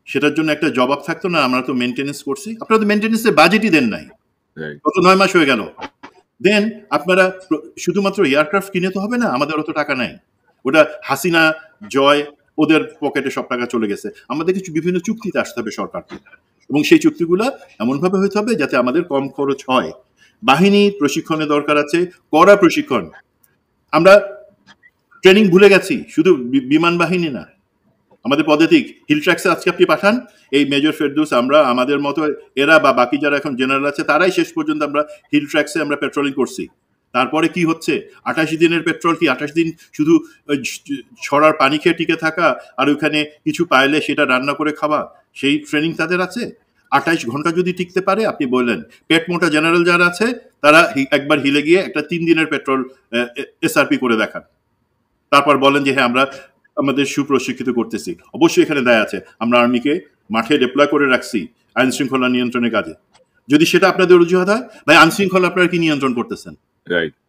সেটার জন্য একটা জবাব থাকতো না? আমরা তো মেনটেনেন্স করছি, আপনারা তো মেনটেনেন্সের বাজেটই দেন নাই, গত 9 মাস হয়ে গেল। দেন আপনারা শুধুমাত্র এয়ারক্রাফট কিনে তো হবে না, আমাদের অত টাকা নাই। ওটা হাসিনা, জয়, ওদের পকেটে সব টাকা চলে গেছে। আমাদের কিছু বিভিন্ন চুক্তিতে আসতে হবে সরকারকে, এবং সেই চুক্তিগুলো এমনভাবে হতে হবে যাতে আমাদের কম খরচ হয়। বাহিনী প্রশিক্ষণের দরকার আছে, কড়া প্রশিক্ষণ। আমরা ট্রেনিং ভুলে গেছি, শুধু বিমান বাহিনী না, আমাদের পদাতিক হিল ট্র্যাক্সে আজকে আপনি পাঠান, এই মেজর ফেরদৌস, আমরা আমাদের মতো এরা বা বাকি যারা এখন জেনারেল আছে তারাই শেষ পর্যন্ত আমরা হিল ট্র্যাক্সে আমরা পেট্রোলিং করছি। তারপরে কি হচ্ছে, 28 দিনের পেট্রোল কি 28 দিন শুধু ছড়ার পানি খেয়ে টিকে থাকা আর ওইখানে কিছু পাইলে সেটা রান্না করে খাওয়া, সেই ট্রেনিং তাদের আছে? 28 ঘন্টা যদি টিকতে পারে, আপনি বললেন পেট মোটা জেনারেল যারা আছে তারা একবার হিলে গিয়ে একটা 3 দিনের পেট্রোল এসআরপি করে দেখান, তারপর বলেন যে হ্যাঁ আমরা আমাদের সুপ্রশিক্ষিত করতেছি। অবশ্যই এখানে দায় আছে, আমরা আর্মিকে মাঠে ডিপ্লয় করে রাখছি আইন শৃঙ্খলা নিয়ন্ত্রণের কাজে। যদি সেটা আপনাদের অজুহাত হয়, ভাই আইন শৃঙ্খলা আপনারা কি নিয়ন্ত্রণ করতেছেন?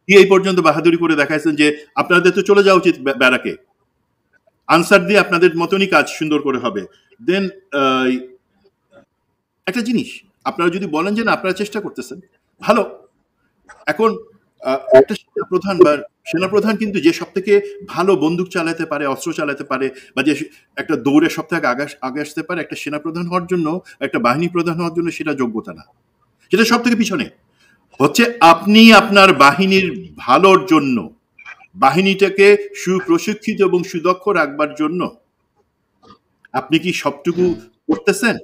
কি এই পর্যন্ত বাহাদুরি করে দেখাইছেন যে আপনাদের তো চলে যাওয়া উচিত ব্যারাকে, আনসার দিয়ে আপনাদের মতনই কাজ সুন্দর করে হবে। দেন একটা জিনিস, আপনারা যদি বলেন যে না আপনারা চেষ্টা করতেছেন, ভালো। এখন একটা সেনাপ্রধান বা সেনাপ্রধান কিন্তু যে সব থেকে ভালো বন্দুক চালাতে পারে, অস্ত্র চালাতে পারে, বা যে একটা দৌড়ে সব থেকে আগে আসতে পারে, একটা সেনাপ্রধান হওয়ার জন্য, একটা বাহিনী প্রধান হওয়ার জন্য সেটা যোগ্যতা না, সেটা সব থেকে পিছনে। হচ্ছে আপনি আপনার বাহিনীর ভালোর জন্য, বাহিনীটাকে সুপ্রশিক্ষিত এবং সুদক্ষ রাখবার জন্য আপনি কি সবটুকু করতেছেন?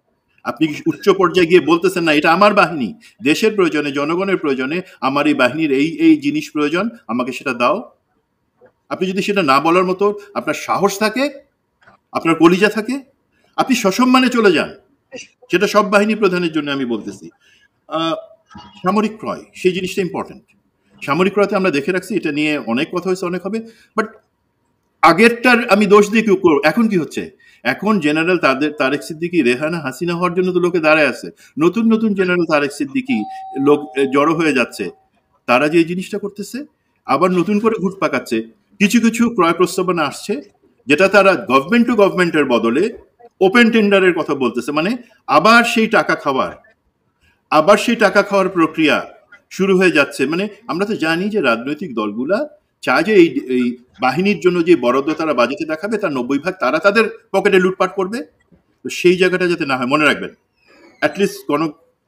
আপনি কি উচ্চ পর্যায়ে গিয়ে বলতেছেন না এটা আমার বাহিনী, দেশের প্রয়োজনে, জনগণের প্রয়োজনে আমার এই বাহিনীর এই এই জিনিস প্রয়োজন, আমাকে সেটা দাও? আপনি যদি সেটা না বলার মতো আপনার সাহস থাকে, আপনার কলিজা থাকে, আপনি সসম্মানে চলে যান। সেটা সব বাহিনী প্রধানের জন্য আমি বলতেছি। সামরিক ক্রয়, সেই জিনিসটা ইম্পর্টেন্ট। সামরিক ক্রয়তে আমরা দেখে রাখছি, এটা নিয়ে অনেক কথা হয়েছে, অনেক হবে, বাট আগেরটার আমি দোষ দিয়ে কেউ করবো। এখন কি হচ্ছে, এখন জেনারেল তারেক সিদ্দিকী, রেহানা হাসিনা হওয়ার জন্য তো লোকে দাঁড়ায় আছে, নতুন নতুন জেনারেল তারেক সিদ্দিকী লোক জড়ো হয়ে যাচ্ছে, তারা যে জিনিসটা করতেছে আবার নতুন করে ঘুট পাকাচ্ছে। কিছু কিছু ক্রয় প্রস্তাবনা আসছে যেটা তারা গভর্নমেন্ট টু গভর্নমেন্টের বদলে ওপেন টেন্ডারের কথা বলতেছে, মানে আবার সেই টাকা খাওয়ার প্রক্রিয়া শুরু হয়ে যাচ্ছে। মানে আমরা তো জানি যে রাজনৈতিক দলগুলা চায় যে এই বাহিনীর জন্য যে বরাদ্দ তারা বাজেটে দেখাবে তার 90% তারা তাদের পকেটে লুটপাট করবে। তো সেই জায়গাটা যাতে না হয়, মনে রাখবেন। অ্যাটলিস্ট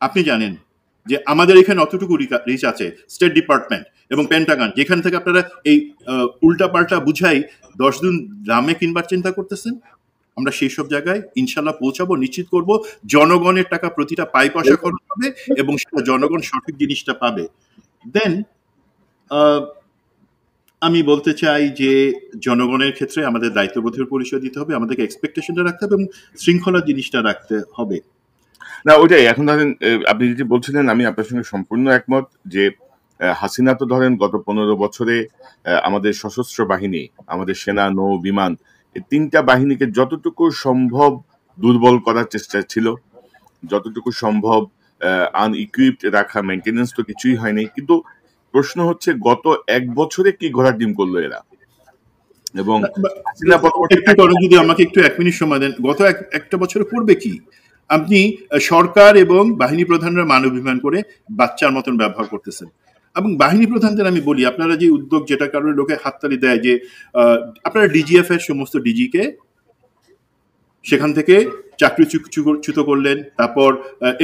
আপনি জানেন যে আমাদের এখানে অতটুকু রিচ আছে, স্টেট ডিপার্টমেন্ট এবং পেন্টাগন, যেখান থেকে আপনারা এই উল্টা পাল্টা বুঝাই 10 দিন দামে কিনবার চিন্তা করতেছেন, আমরা সেই সব জায়গায় ইনশাল্লাহ পৌঁছাবো, নিশ্চিত করব জনগণের টাকা প্রতিটা পাই পয়সা খরচ হবে এবং সেটা জনগণ সঠিক জিনিসটা পাবে। দেন আমি বলতে চাই যে জনগণের ক্ষেত্রে আমাদের দায়িত্ববোধের পরিচয় দিতে হবে, আমাদেরকে এক্সপেকটেশনটা রাখতে হবে এবং শৃঙ্খলা জিনিসটা রাখতে হবে। না ওইটাই, এখন ধরেন আপনি যেটি বলছিলেন আমি আপনার সঙ্গে সম্পূর্ণ একমত যে হাসিনা তো ধরেন গত 15 বছরে আমাদের সশস্ত্র বাহিনী, আমাদের সেনা, নৌ, বিমান, এই 3টা বাহিনীকে যতটুকু সম্ভব দুর্বল করার চেষ্টা ছিল, যতটুকু সম্ভব আনইকুইপড রাখা, মেনটেনেন্স তো কিছুই হয়নি। কিন্তু প্রশ্ন হচ্ছে গত 1 বছরে কি ঘোড়ার ডিম করলো এরা? এবং যদি আমাকে একটু 1 মিনিট সময় দেন, গত একটা বছরে করবে কি? আপনি সরকার এবং বাহিনী প্রধানরা মানবাভিমান করে বাচ্চার মতন ব্যবহার করতেছেন। এবং বাহিনী প্রধানদের আমি বলি, আপনারা যে উদ্যোগ, যেটা কারণে লোকে হাততালি দেয়, যে আপনারা ডিজিএফ এর সমস্ত ডিজিকে সেখান থেকে চাকরিচ্যুত করলেন, তারপর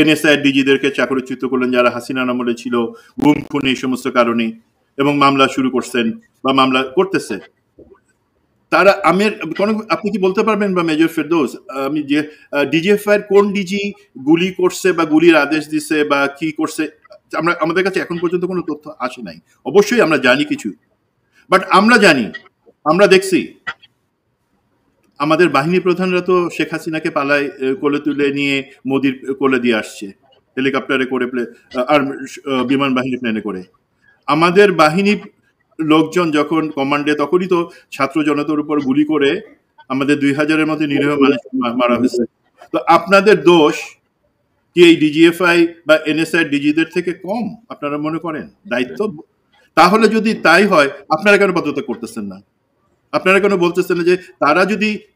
এনএসআই ডিজিদেরকে চাকরিচ্যুত করলেন যারা হাসিনা আমলে ছিল, গুম খুন এই সমস্ত কারণে, এবং মামলা শুরু করছেন বা মামলা করতেছে তারা। আপনি কি বলতে পারবেন বা মেজর ফেরদৌস, আমি যে ডিজিএফ এর কোন ডিজি গুলি করছে বা গুলির আদেশ দিছে বা কি করছে, আমাদের কাছে এখন পর্যন্ত কোনো তথ্য আসে নাই। অবশ্যই আমরা জানি কিছু, বাট আমরা জানি, আমরা দেখছি আমাদের বাহিনী প্রধানরা তো শেখ হাসিনাকে পালায় কোলে তুলে নিয়ে মোদির কোলে দিয়ে আসছে, হেলিকপ্টারে করে, আর বিমান বাহিনী প্লেনে করে। আমাদের বাহিনী লোকজন যখন কমান্ডে, তখনই তো ছাত্র জনতার উপর গুলি করে আমাদের 2000-এর মতো নিরীহ মানুষ মারা হয়েছে। তো আপনাদের দোষ কি এই ডিজিএফআই বা এনএসআই ডিজিদের থেকে কম আপনারা মনে করেন? দায়িত্ব তাহলে যদি তাই হয়, আপনারা কেন পদত্যাগ করতেছেন না? আপনারা কেন বলতেছেন না যে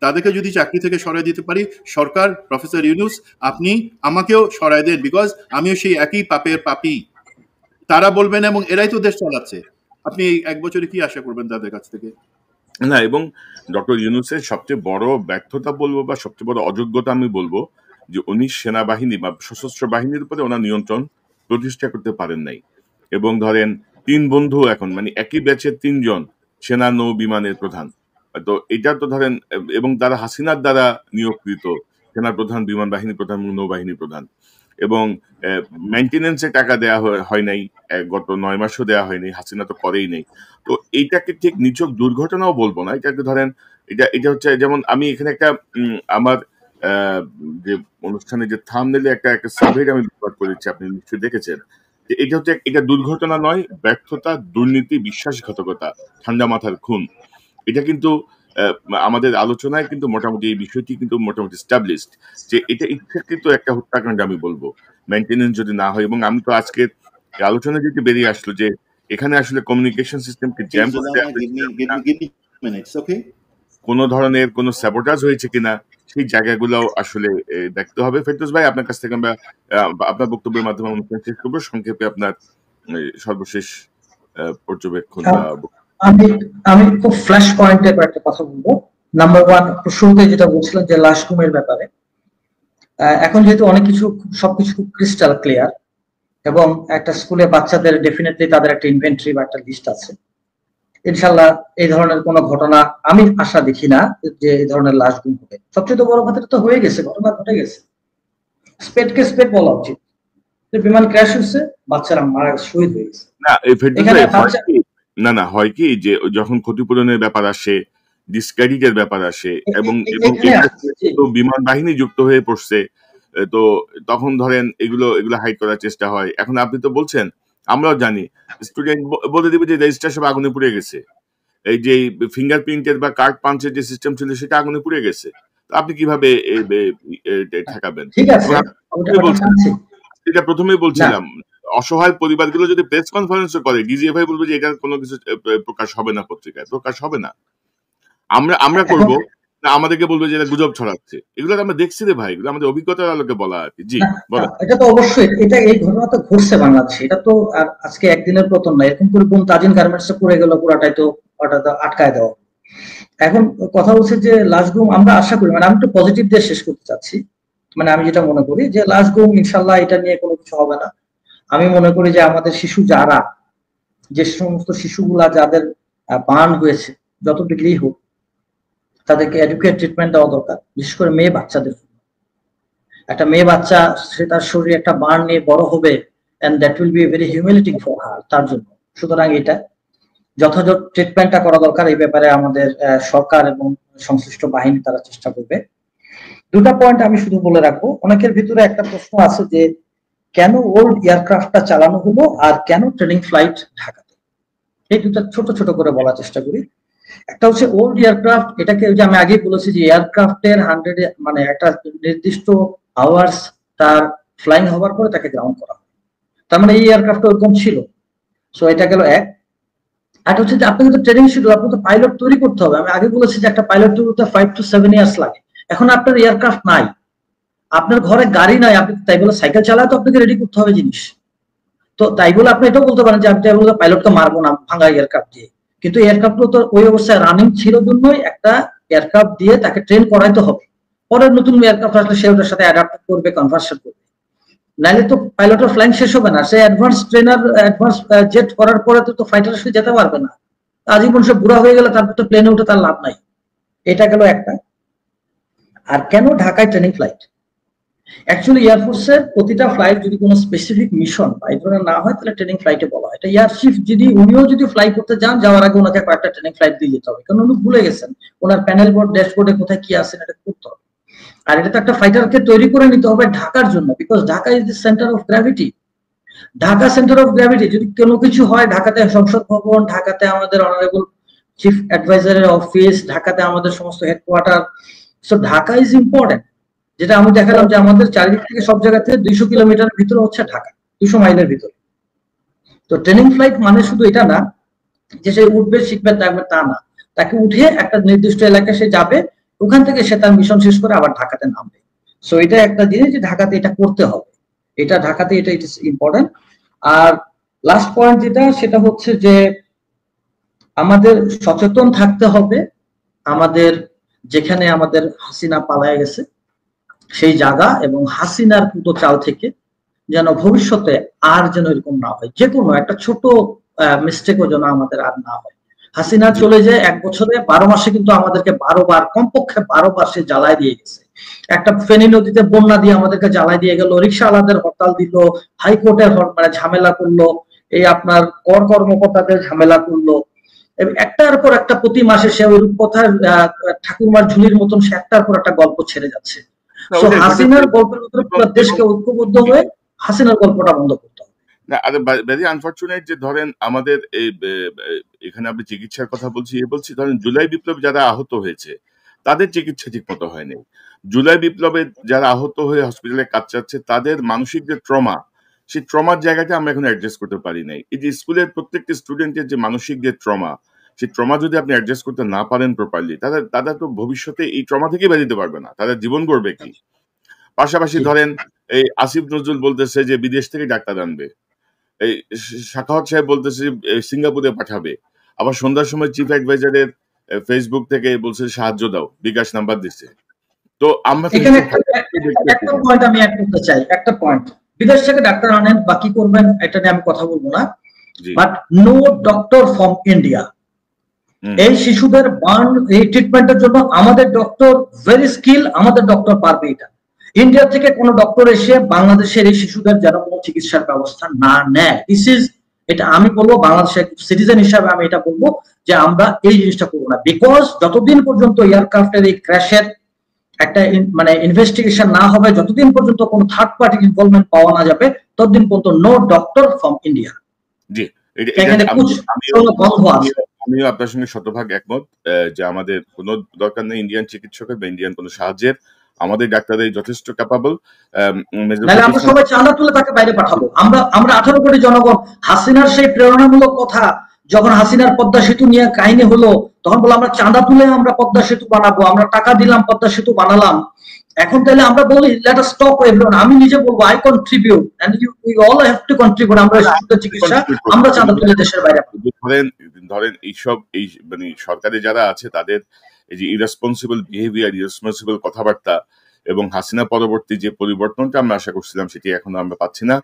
তাদেরকে যদি চাকরি থেকে সরাই দিতে পারি, সরকার, প্রফেসর ইউনূস, আপনি আমাকেও সরাই দেন, বিকজ আমিও সেই একই পাপের পাপী। তারা বলবেন এবং এরাই তো দেশ চালাচ্ছে। আপনি এই 1 বছরে কি আশা করবেন তাদের কাছ থেকে? না, এবং ডক্টর ইউনূসের সবচেয়ে বড় ব্যর্থতা বলবো বা সবচেয়ে বড় অযোগ্যতা আমি বলবো যে উনি সেনাবাহিনী বা সশস্ত্র বাহিনীর উপরে ওনার নিয়ন্ত্রণ প্রতিষ্ঠা করতে পারেন নাই। এবং ধরেন 3 বন্ধু এখন, মানে একই ব্যাচের 3 জন সেনা নৌ বিমানের প্রধান। তো এটা তো ধরেন এবং তারা হাসিনার দ্বারা নিয়োগকৃত সেনা প্রধান, বিমান বাহিনী প্রধান, নৌবাহিনী প্রধান। এবং মেইনটেনেন্সে টাকা দেওয়া হয় নাই, গত 9 মাসও দেওয়া হয়নি, হাসিনা তো করেই নেই। তো এইটাকে ঠিক নিছক দুর্ঘটনাও বলবো না, এটাকে ধরেন এটা হচ্ছে যেমন আমি এখানে একটা আমার যে অনুষ্ঠানে যে থাম্বনেইলে একটা সার্ভে আমি ব্যবহার করেছি, আপনি নিশ্চয়ই দেখেছেন, যে এটা দুর্ঘটনা নয়, ব্যর্থতা, দুর্নীতি, বিশ্বাসঘাতকতা, ঠান্ডা মাথার খুন। এটা কিন্তু আমাদের আলোচনায় কিন্তু মোটামুটি এই বিষয়টি কিন্তু মোটামুটি স্টাবলিশড যে এটা ইচ্ছাকৃত একটা হত্যাকাণ্ড আমি বলবো, মেনটেনেন্স যদি না হয়। এবং আমি তো আজকে আলোচনা যেটি বেরিয়ে আসলো যে এখানে আসলে কমিউনিকেশন সিস্টেমকে জ্যাম করতে কোন ধরনের কোন স্যাবোটাজ হয়েছে কিনা সেই জায়গাগুলো আসলে দেখতে হবে। ফেরদৌস ভাই, আপনার কাছ থেকে আমরা আপনার বক্তব্যের মাধ্যমে অনুষ্ঠান শেষ করবো। সংক্ষেপে আপনার সর্বশেষ পর্যবেক্ষণ। আমি খুব ফ্ল্যাশ পয়েন্টে একটা কথা বলবো। নাম্বার 1, শুরুতে যেটা বলছিলাম যে লাশ গুমের ব্যাপারে, এখন যেহেতু অনেক কিছু সবকিছু খুব ক্রিস্টাল ক্লিয়ার, এবং একটা স্কুলে বাচ্চাদের ডেফিনেটলি তাদের একটা ইনভেন্টরি বা একটা লিস্ট আছে, ইনশাল্লাহ এই ধরনের কোনো ঘটনা আমি আশা দেখি না যে এই ধরনের লাশ গুম হবে। সবচেয়ে বড় কথা তো হয়ে গেছে, ঘটনা ঘটে গেছে, স্পেডকে স্পেড বলা উচিত। বিমান ক্র্যাশ হয়েছে, বাচ্চারা মারা শহীদ হয়ে গেছে। না হয় কি যে যখন ক্ষতিপূরণের ব্যাপার আসে, ডিসক্রেডিটের ব্যাপার আসে, এবং বিমান বাহিনী যুক্ত হয়ে পড়ছে, তো তখন ধরেন এগুলো হাইড করার চেষ্টা হয়। এখন আপনি তো বলছেন, আমরাও জানি, স্টুডেন্ট বলে দিবে যে রেজিস্টার সব আগুনে পুড়ে গেছে, এই যে ফিঙ্গারপ্রিন্টের বা কার্ড পাঞ্চের যে সিস্টেম ছিল সেটা আগুনে পুড়ে গেছে। আপনি কিভাবে ঠেকাবেন? এটা প্রথমেই বলছিলাম, অসহায় পরিবারগুলো যদি প্রেস কনফারেন্সও করে, ডিজিএফআই বলবে যে এটা কোনো কিছু প্রকাশ হবে না, পত্রিকায় প্রকাশ হবে না, আমরা করব না, আমাদেরকে বলবে যে এটা গুজব ছড়াচ্ছে। এগুলো আমরা দেখছি রে ভাই, এগুলো আমাদের অভিজ্ঞতার আলোকে বলা আর কি। জি বলেন। এটা তো অবশ্যই, এই ঘটনা তো ঘটছে বাংলাদেশে, এটা তো আর আজকে একদিনের পতন না। এরকম করে বোন তাজিন গার্মেন্টস পড়ে গেল, পুরাটাই তো ওটা আটকায় দেওয়া। এখন কথা হচ্ছে যে লাশ গুম আমরা আশা করি, মানে আমি একটু পজিটিভ দিয়ে শেষ করতে চাচ্ছি, মানে আমি যেটা মনে করি যে লাশ গুম ইনশাল্লাহ এটা নিয়ে কোনো কিছু হবে না। আমি মনে করি যে আমাদের শিশু যারা, যে সমস্ত শিশুগুলা যাদের বার্ন হয়েছে, যত ডিগ্রি হোক, তাদেরকে এডুকেট ট্রিটমেন্ট দেওয়া দরকার, বিশেষ করে মেয়ে বাচ্চাদের। একটা মেয়ে বাচ্চা, সে তার শরীরে একটা বার্ন নিয়ে বড় হবে, and that will be very humiliating for her, তার জন্য। সুতরাং এটা যথাযথ ট্রিটমেন্টটা করা দরকার। এই ব্যাপারে আমাদের সরকার এবং সংশ্লিষ্ট বাহিনী তারা চেষ্টা করবে। দুটা পয়েন্ট আমি শুধু বলে রাখবো। অনেকের ভিতরে একটা প্রশ্ন আছে যে কেন ওল্ড এয়ারক্রাফটটা চালানো হলো আর কেন ট্রেনিং ফ্লাইট ঢাকাতে। এই দুটা ছোট ছোট করে বলার চেষ্টা করি। একটা হচ্ছে ওল্ড এয়ারক্রাফট, এটাকে যে আমি আগেই বলেছি যে এয়ারক্রাফটের 100 মানে একটা নির্দিষ্ট আওয়ার্স তার ফ্লাইং হওয়ার পরে তাকে গ্রাউন্ড করা হয়। তার মানে এই এয়ারক্রাফট ওরকম ছিল। সো এটা গেল এক। আর হচ্ছে যে আপনি কিন্তু ট্রেনিং শিডিউল, আপনাকে তো পাইলট তৈরি করতে হবে। আমি আগে বলেছি যে একটা পাইলট তৈরি করতে 5 to 7 ইয়ার্স লাগে। এখন আপনার এয়ারক্রাফট নাই, আপনার ঘরে গাড়ি নাই, আপনি তাই বলে সাইকেল চালায় তো আপনাকে রেডি করতে হবে জিনিস। তো তাই বলে আপনি এটাও বলতে পারেন যে আমি তাই বলে পাইলটকে মারবো না ভাঙা এয়ারক্রাফট দিয়ে। কিন্তু এয়ারক্রাফট তো ওই অবস্থায় রানিং ছিল জন্যই একটা এয়ারক্রাফট দিয়ে তাকে ট্রেন করাইতে হবে। পরে নতুন এয়ারক্রাফট আসলে সে ওটার সাথে অ্যাডাপ্ট করবে, কনভার্সন করবে। নাইলে তো পাইলটের ফ্লাইং শেষ হবে না। সে অ্যাডভান্স ট্রেনার, অ্যাডভান্স জেট করার পরে তো ফাইটারের সাথে যেতে পারবে না। আজীবন সে বুড়া হয়ে গেলে তারপর তো প্লেনে উঠে তার লাভ নাই। এটা গেল একটা। আর কেন ঢাকায় ট্রেনিং ফ্লাইট? অ্যাকচুয়ালি এয়ারফোর্সের প্রতিটা ফ্লাইট যদি কোনো স্পেসিফিক মিশন বা এই ধরনের না হয়, তাহলে ট্রেনিং ফ্লাইটে বলা হয়। এটা এয়ার চিফ যদি উনিও যদি ফ্লাই করতে যান, যাওয়ার আগে ওনাকে কয়েকটা ট্রেনিং ফ্লাইট দিয়ে যেতে হবে, কারণ উনি ভুলে গেছেন ওনার প্যানেল বোর্ড ড্যাশবোর্ডে কোথায় কি আছে এটা করতে হবে। আর এটা তো একটা ফাইটারকে তৈরি করে নিতে হবে ঢাকার জন্য, because Dhaka is the centre of gravity. Dhaka centre of gravity, যদি কোনো কিছু হয় ঢাকাতে সংসদ ভবন, ঢাকাতে আমাদের অনারেবল চিফ অ্যাডভাইজারের অফিস, ঢাকাতে আমাদের সমস্ত headquarter. So Dhaka is important. যেটা আমি দেখালাম যে আমাদের চারিদিক থেকে সব জায়গা থেকে 200 কিলোমিটারের ভিতরে হচ্ছে ঢাকা, 200 মাইলের ভিতরে। তো ট্রেনিং ফ্লাইট মানে শুধু এটা না যে সে উঠবে শিখবে থাকবে, তা না। তাকে উঠে একটা নির্দিষ্ট এলাকায় সে যাবে, ওখান থেকে সে তার মিশন শেষ করে আবার ঢাকাতে নামবে। সো এটা একটা জিনিস যে ঢাকাতে এটা করতে হবে, এটা ঢাকাতে এটা ইট ইজ ইম্পর্টেন্ট। আর লাস্ট পয়েন্ট যেটা, সেটা হচ্ছে যে আমাদের সচেতন থাকতে হবে। আমাদের যেখানে আমাদের হাসিনা পালায় গেছে সেই জায়গা এবং হাসিনার পুতো চাল থেকে যেন ভবিষ্যতে আর যেন এরকম না হয়, যে কোনো একটা ছোট মিস্টেকও যেন আমাদের আর না হয়। হাসিনা চলে যায় 1 বছরে 12 মাসে কিন্তু আমাদেরকে 12 বার, কমপক্ষে 12 বার সে জ্বালায় দিয়ে গেছে। একটা ফেনী নদীতে বন্যা দিয়ে আমাদেরকে জ্বালায় দিয়ে গেল, রিক্সাওয়ালাদের হরতাল দিল, হাইকোর্টের মানে ঝামেলা করলো, এই আপনার কর কর্মকর্তাদের ঝামেলা করলো, একটার পর একটা প্রতি মাসে সে ওই রূপকথার ঠাকুরমার ঝুলির মতন সে একটার পর একটা গল্প ছেড়ে যাচ্ছে। সো হাসিনার গল্পের ভিতরে পুরো দেশকে ঐক্যবদ্ধ হয়ে হাসিনার গল্পটা বন্ধ করতে হবে। না, আর ভেরি আনফরচুনেট যে ধরেন আমাদের এই এখানে আপনি চিকিৎসার কথা বলছি ধরেন জুলাই বিপ্লব যারা আহত হয়েছে তাদের চিকিৎসা ঠিক মতো হয়নি। জুলাই বিপ্লবে যারা আহত হয়ে হসপিটালে কাজ চাচ্ছে তাদের মানসিক যে ট্রমা, সেই ট্রমার জায়গাটা আমরা এখন অ্যাডজাস্ট করতে পারি নাই। এই যে স্কুলের প্রত্যেকটি স্টুডেন্টের যে মানসিক যে ট্রমা, সেই ট্রমা যদি আপনি অ্যাডজাস্ট করতে না পারেন প্রপারলি, তারা তো ভবিষ্যতে এই ট্রমা থেকেই বেরিয়ে পারবে না, তাদের জীবন গড়বে কি? পাশাপাশি ধরেন এই আসিফ নজরুল বলতেছে যে বিদেশ থেকে ডাক্তার আনবে, এই শাখাওয়াত সাহেব বলতেছে সিঙ্গাপুরে পাঠাবে, আবার সন্ধ্যার সময় চিফ অ্যাডভাইজারের ফেসবুক থেকে বলছে সাহায্য দাও, বিকাশ নাম্বার দিচ্ছে। তো আমরা এখানে একটা পয়েন্ট আমি অ্যাড করতে চাই, একটা পয়েন্ট, বিদেশ থেকে ডাক্তার আনেন বা কি করবেন এটা নিয়ে আমি কথা বলবো না, but no doctor from India. এই শিশুদের বার্ন এই ট্রিটমেন্টের জন্য আমাদের ডক্টর ভেরি স্কিল, আমাদের ডক্টর পারবে এটা। ইন্ডিয়া থেকে কোন ডক্টর এসে বাংলাদেশের এই শিশুদের যেন কোনো চিকিৎসার ব্যবস্থা না নেয়, দিস ইজ, এটা আমি বলবো বাংলাদেশের সিটিজেন হিসাবে আমি এটা বলবো যে আমরা এই জিনিসটা করবো না। বিকজ যতদিন পর্যন্ত এয়ারক্রাফটের এই ক্র্যাশের একটা মানে ইনভেস্টিগেশন না হবে, যতদিন পর্যন্ত কোনো থার্ড পার্টি ইনভলভমেন্ট পাওয়া না যাবে, ততদিন পর্যন্ত নো ডক্টর ফ্রম ইন্ডিয়া। জি, আমিও আপনার সঙ্গে শতভাগ একমত যে আমাদের কোনো দরকার নেই ইন্ডিয়ান চিকিৎসকের বা ইন্ডিয়ান কোনো সাহায্যের, আমাদের ডাক্তারদের যথেষ্ট ক্যাপাবল। আমরা সবাই চাঁদা তুলে তাকে বাইরে পাঠাবো। আমরা 18 কোটি জনগণ, হাসিনার সেই প্রেরণামূলক কথা যখন হাসিনার পদ্মা সেতু নিয়ে কাহিনী হলো তখন বলে আমরা চাঁদা তুলে আমরা পদ্মা সেতু বানাবো, আমরা টাকা দিলাম পদ্মা সেতু বানালাম। এখন তাহলে আমরা বলি লেট আস স্টপ এভরিওয়ান, আমি নিজে বলবো I contribute and we all have to contribute, আমরা শিশুদের চিকিৎসা আমরা চাঁদা তুলে দেশের বাইরে। ধরেন এইসব এই মানে সরকারে যারা আছে তাদের এই যে ইরেসপন্সিবল বিহেভিয়ার, ইরেসপন্সিবল কথাবার্তা এবং হাসিনা পরবর্তী যে পরিবর্তনটা আমরা আশা করছিলাম সেটি এখনো আমরা পাচ্ছি না।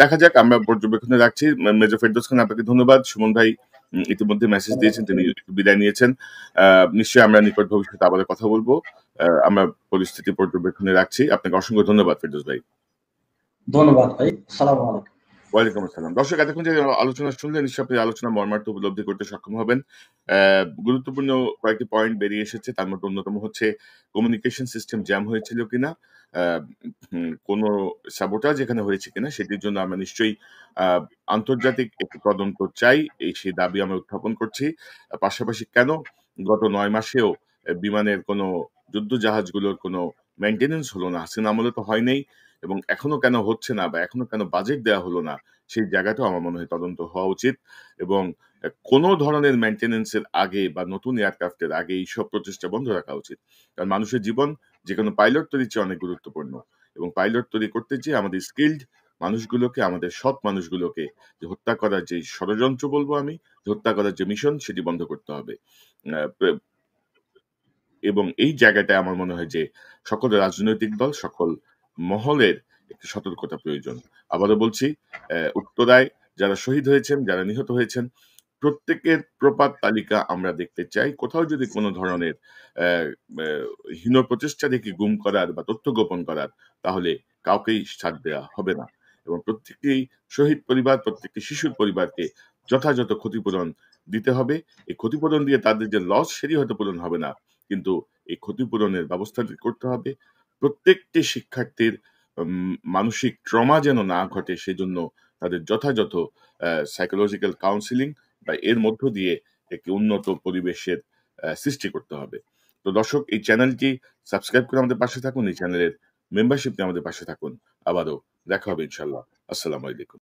দেখা যাক, আমরা পর্যবেক্ষণে রাখছি। মেজর ফেরদৌস খান, আপনাকে ধন্যবাদ। সুমন ভাই ইতিমধ্যে মেসেজ দিয়েছেন, তিনি বিদায় নিয়েছেন। নিশ্চয়ই আমরা নিকট ভবিষ্যতে আবার কথা বলবো। আমরা পরিস্থিতি পর্যবেক্ষণে রাখছি। আপনাকে অসংখ্য ধন্যবাদ ফেরদৌস ভাই। ধন্যবাদ ভাই, আসসালামু আলাইকুম। ওয়ালাইকুম আসসালাম। দর্শক, এতক্ষণ যে আলোচনা শুনলেন নিশ্চয়ই আপনি আলোচনা মর্মার্থ উপলব্ধি করতে সক্ষম হবেন। গুরুত্বপূর্ণ কয়েকটি পয়েন্ট বেরিয়ে এসেছে, তার মধ্যে অন্যতম হচ্ছে কমিউনিকেশন সিস্টেম জ্যাম হয়েছিল কিনা, কোনো সাবোটাজ এখানে হয়েছে কিনা, সেটির জন্য আমরা নিশ্চয়ই আন্তর্জাতিক একটি তদন্ত চাই, সেই দাবি আমরা উত্থাপন করছি। পাশাপাশি কেন গত 9 মাসেও বিমানের কোনো যুদ্ধ জাহাজগুলোর কোনো মেইনটেনেন্স হলো না, হাসিনা আমলে তো হয় নাই, এবং এখনো কেন হচ্ছে না বা এখনো কেন বাজেট দেওয়া হলো না, সেই জায়গাটাও আমার মনে হয় তদন্ত হওয়া উচিত। এবং কোনো ধরনের মেইনটেনেন্সের আগে বা নতুন এয়ারক্রাফটের আগে এইসব প্রচেষ্টা বন্ধ রাখা উচিত। কারণ মানুষের জীবন যে কোনো পাইলট তৈরির চেয়ে অনেক গুরুত্বপূর্ণ, এবং পাইলট তৈরি করতে চেয়ে আমাদের স্কিল্ড মানুষগুলোকে, আমাদের সৎ মানুষগুলোকে যে হত্যা করার যে ষড়যন্ত্র বলবো আমি, যে হত্যা করার যে মিশন, সেটি বন্ধ করতে হবে। এবং এই জায়গাটায় আমার মনে হয় যে সকল রাজনৈতিক দল, সকল মহলের একটি সতর্কতা প্রয়োজন। আবারও বলছি, উত্তরায় যারা শহীদ হয়েছেন, যারা নিহত হয়েছেন, প্রত্যেকের প্রপাত তালিকা আমরা দেখতে চাই। কোথাও যদি কোনো ধরনের হীন প্রচেষ্টা দেখি গুম করার বা তথ্য গোপন করার, তাহলে কাউকেই ছাড় দেওয়া হবে না। এবং প্রত্যেকটি শহীদ পরিবার, প্রত্যেকটি শিশুর পরিবারকে যথাযথ ক্ষতিপূরণ দিতে হবে। এই ক্ষতিপূরণ দিয়ে তাদের যে লস, সেটি হয়তো পূরণ হবে না, কিন্তু এই ক্ষতিপূরণের ব্যবস্থা করতে হবে। প্রত্যেকটি শিক্ষার্থীর মানসিক ট্রমা যেন না ঘটে, সেজন্য তাদের যথাযথ সাইকোলজিক্যাল কাউন্সিলিং বা এর মধ্য দিয়ে একটি উন্নত পরিবেশের সৃষ্টি করতে হবে। তো দর্শক, এই চ্যানেলটি সাবস্ক্রাইব করে আমাদের পাশে থাকুন, এই চ্যানেলের মেম্বারশিপ নিয়ে আমাদের পাশে থাকুন। আবারও দেখা হবে ইনশাল্লাহ। আসসালামু আলাইকুম।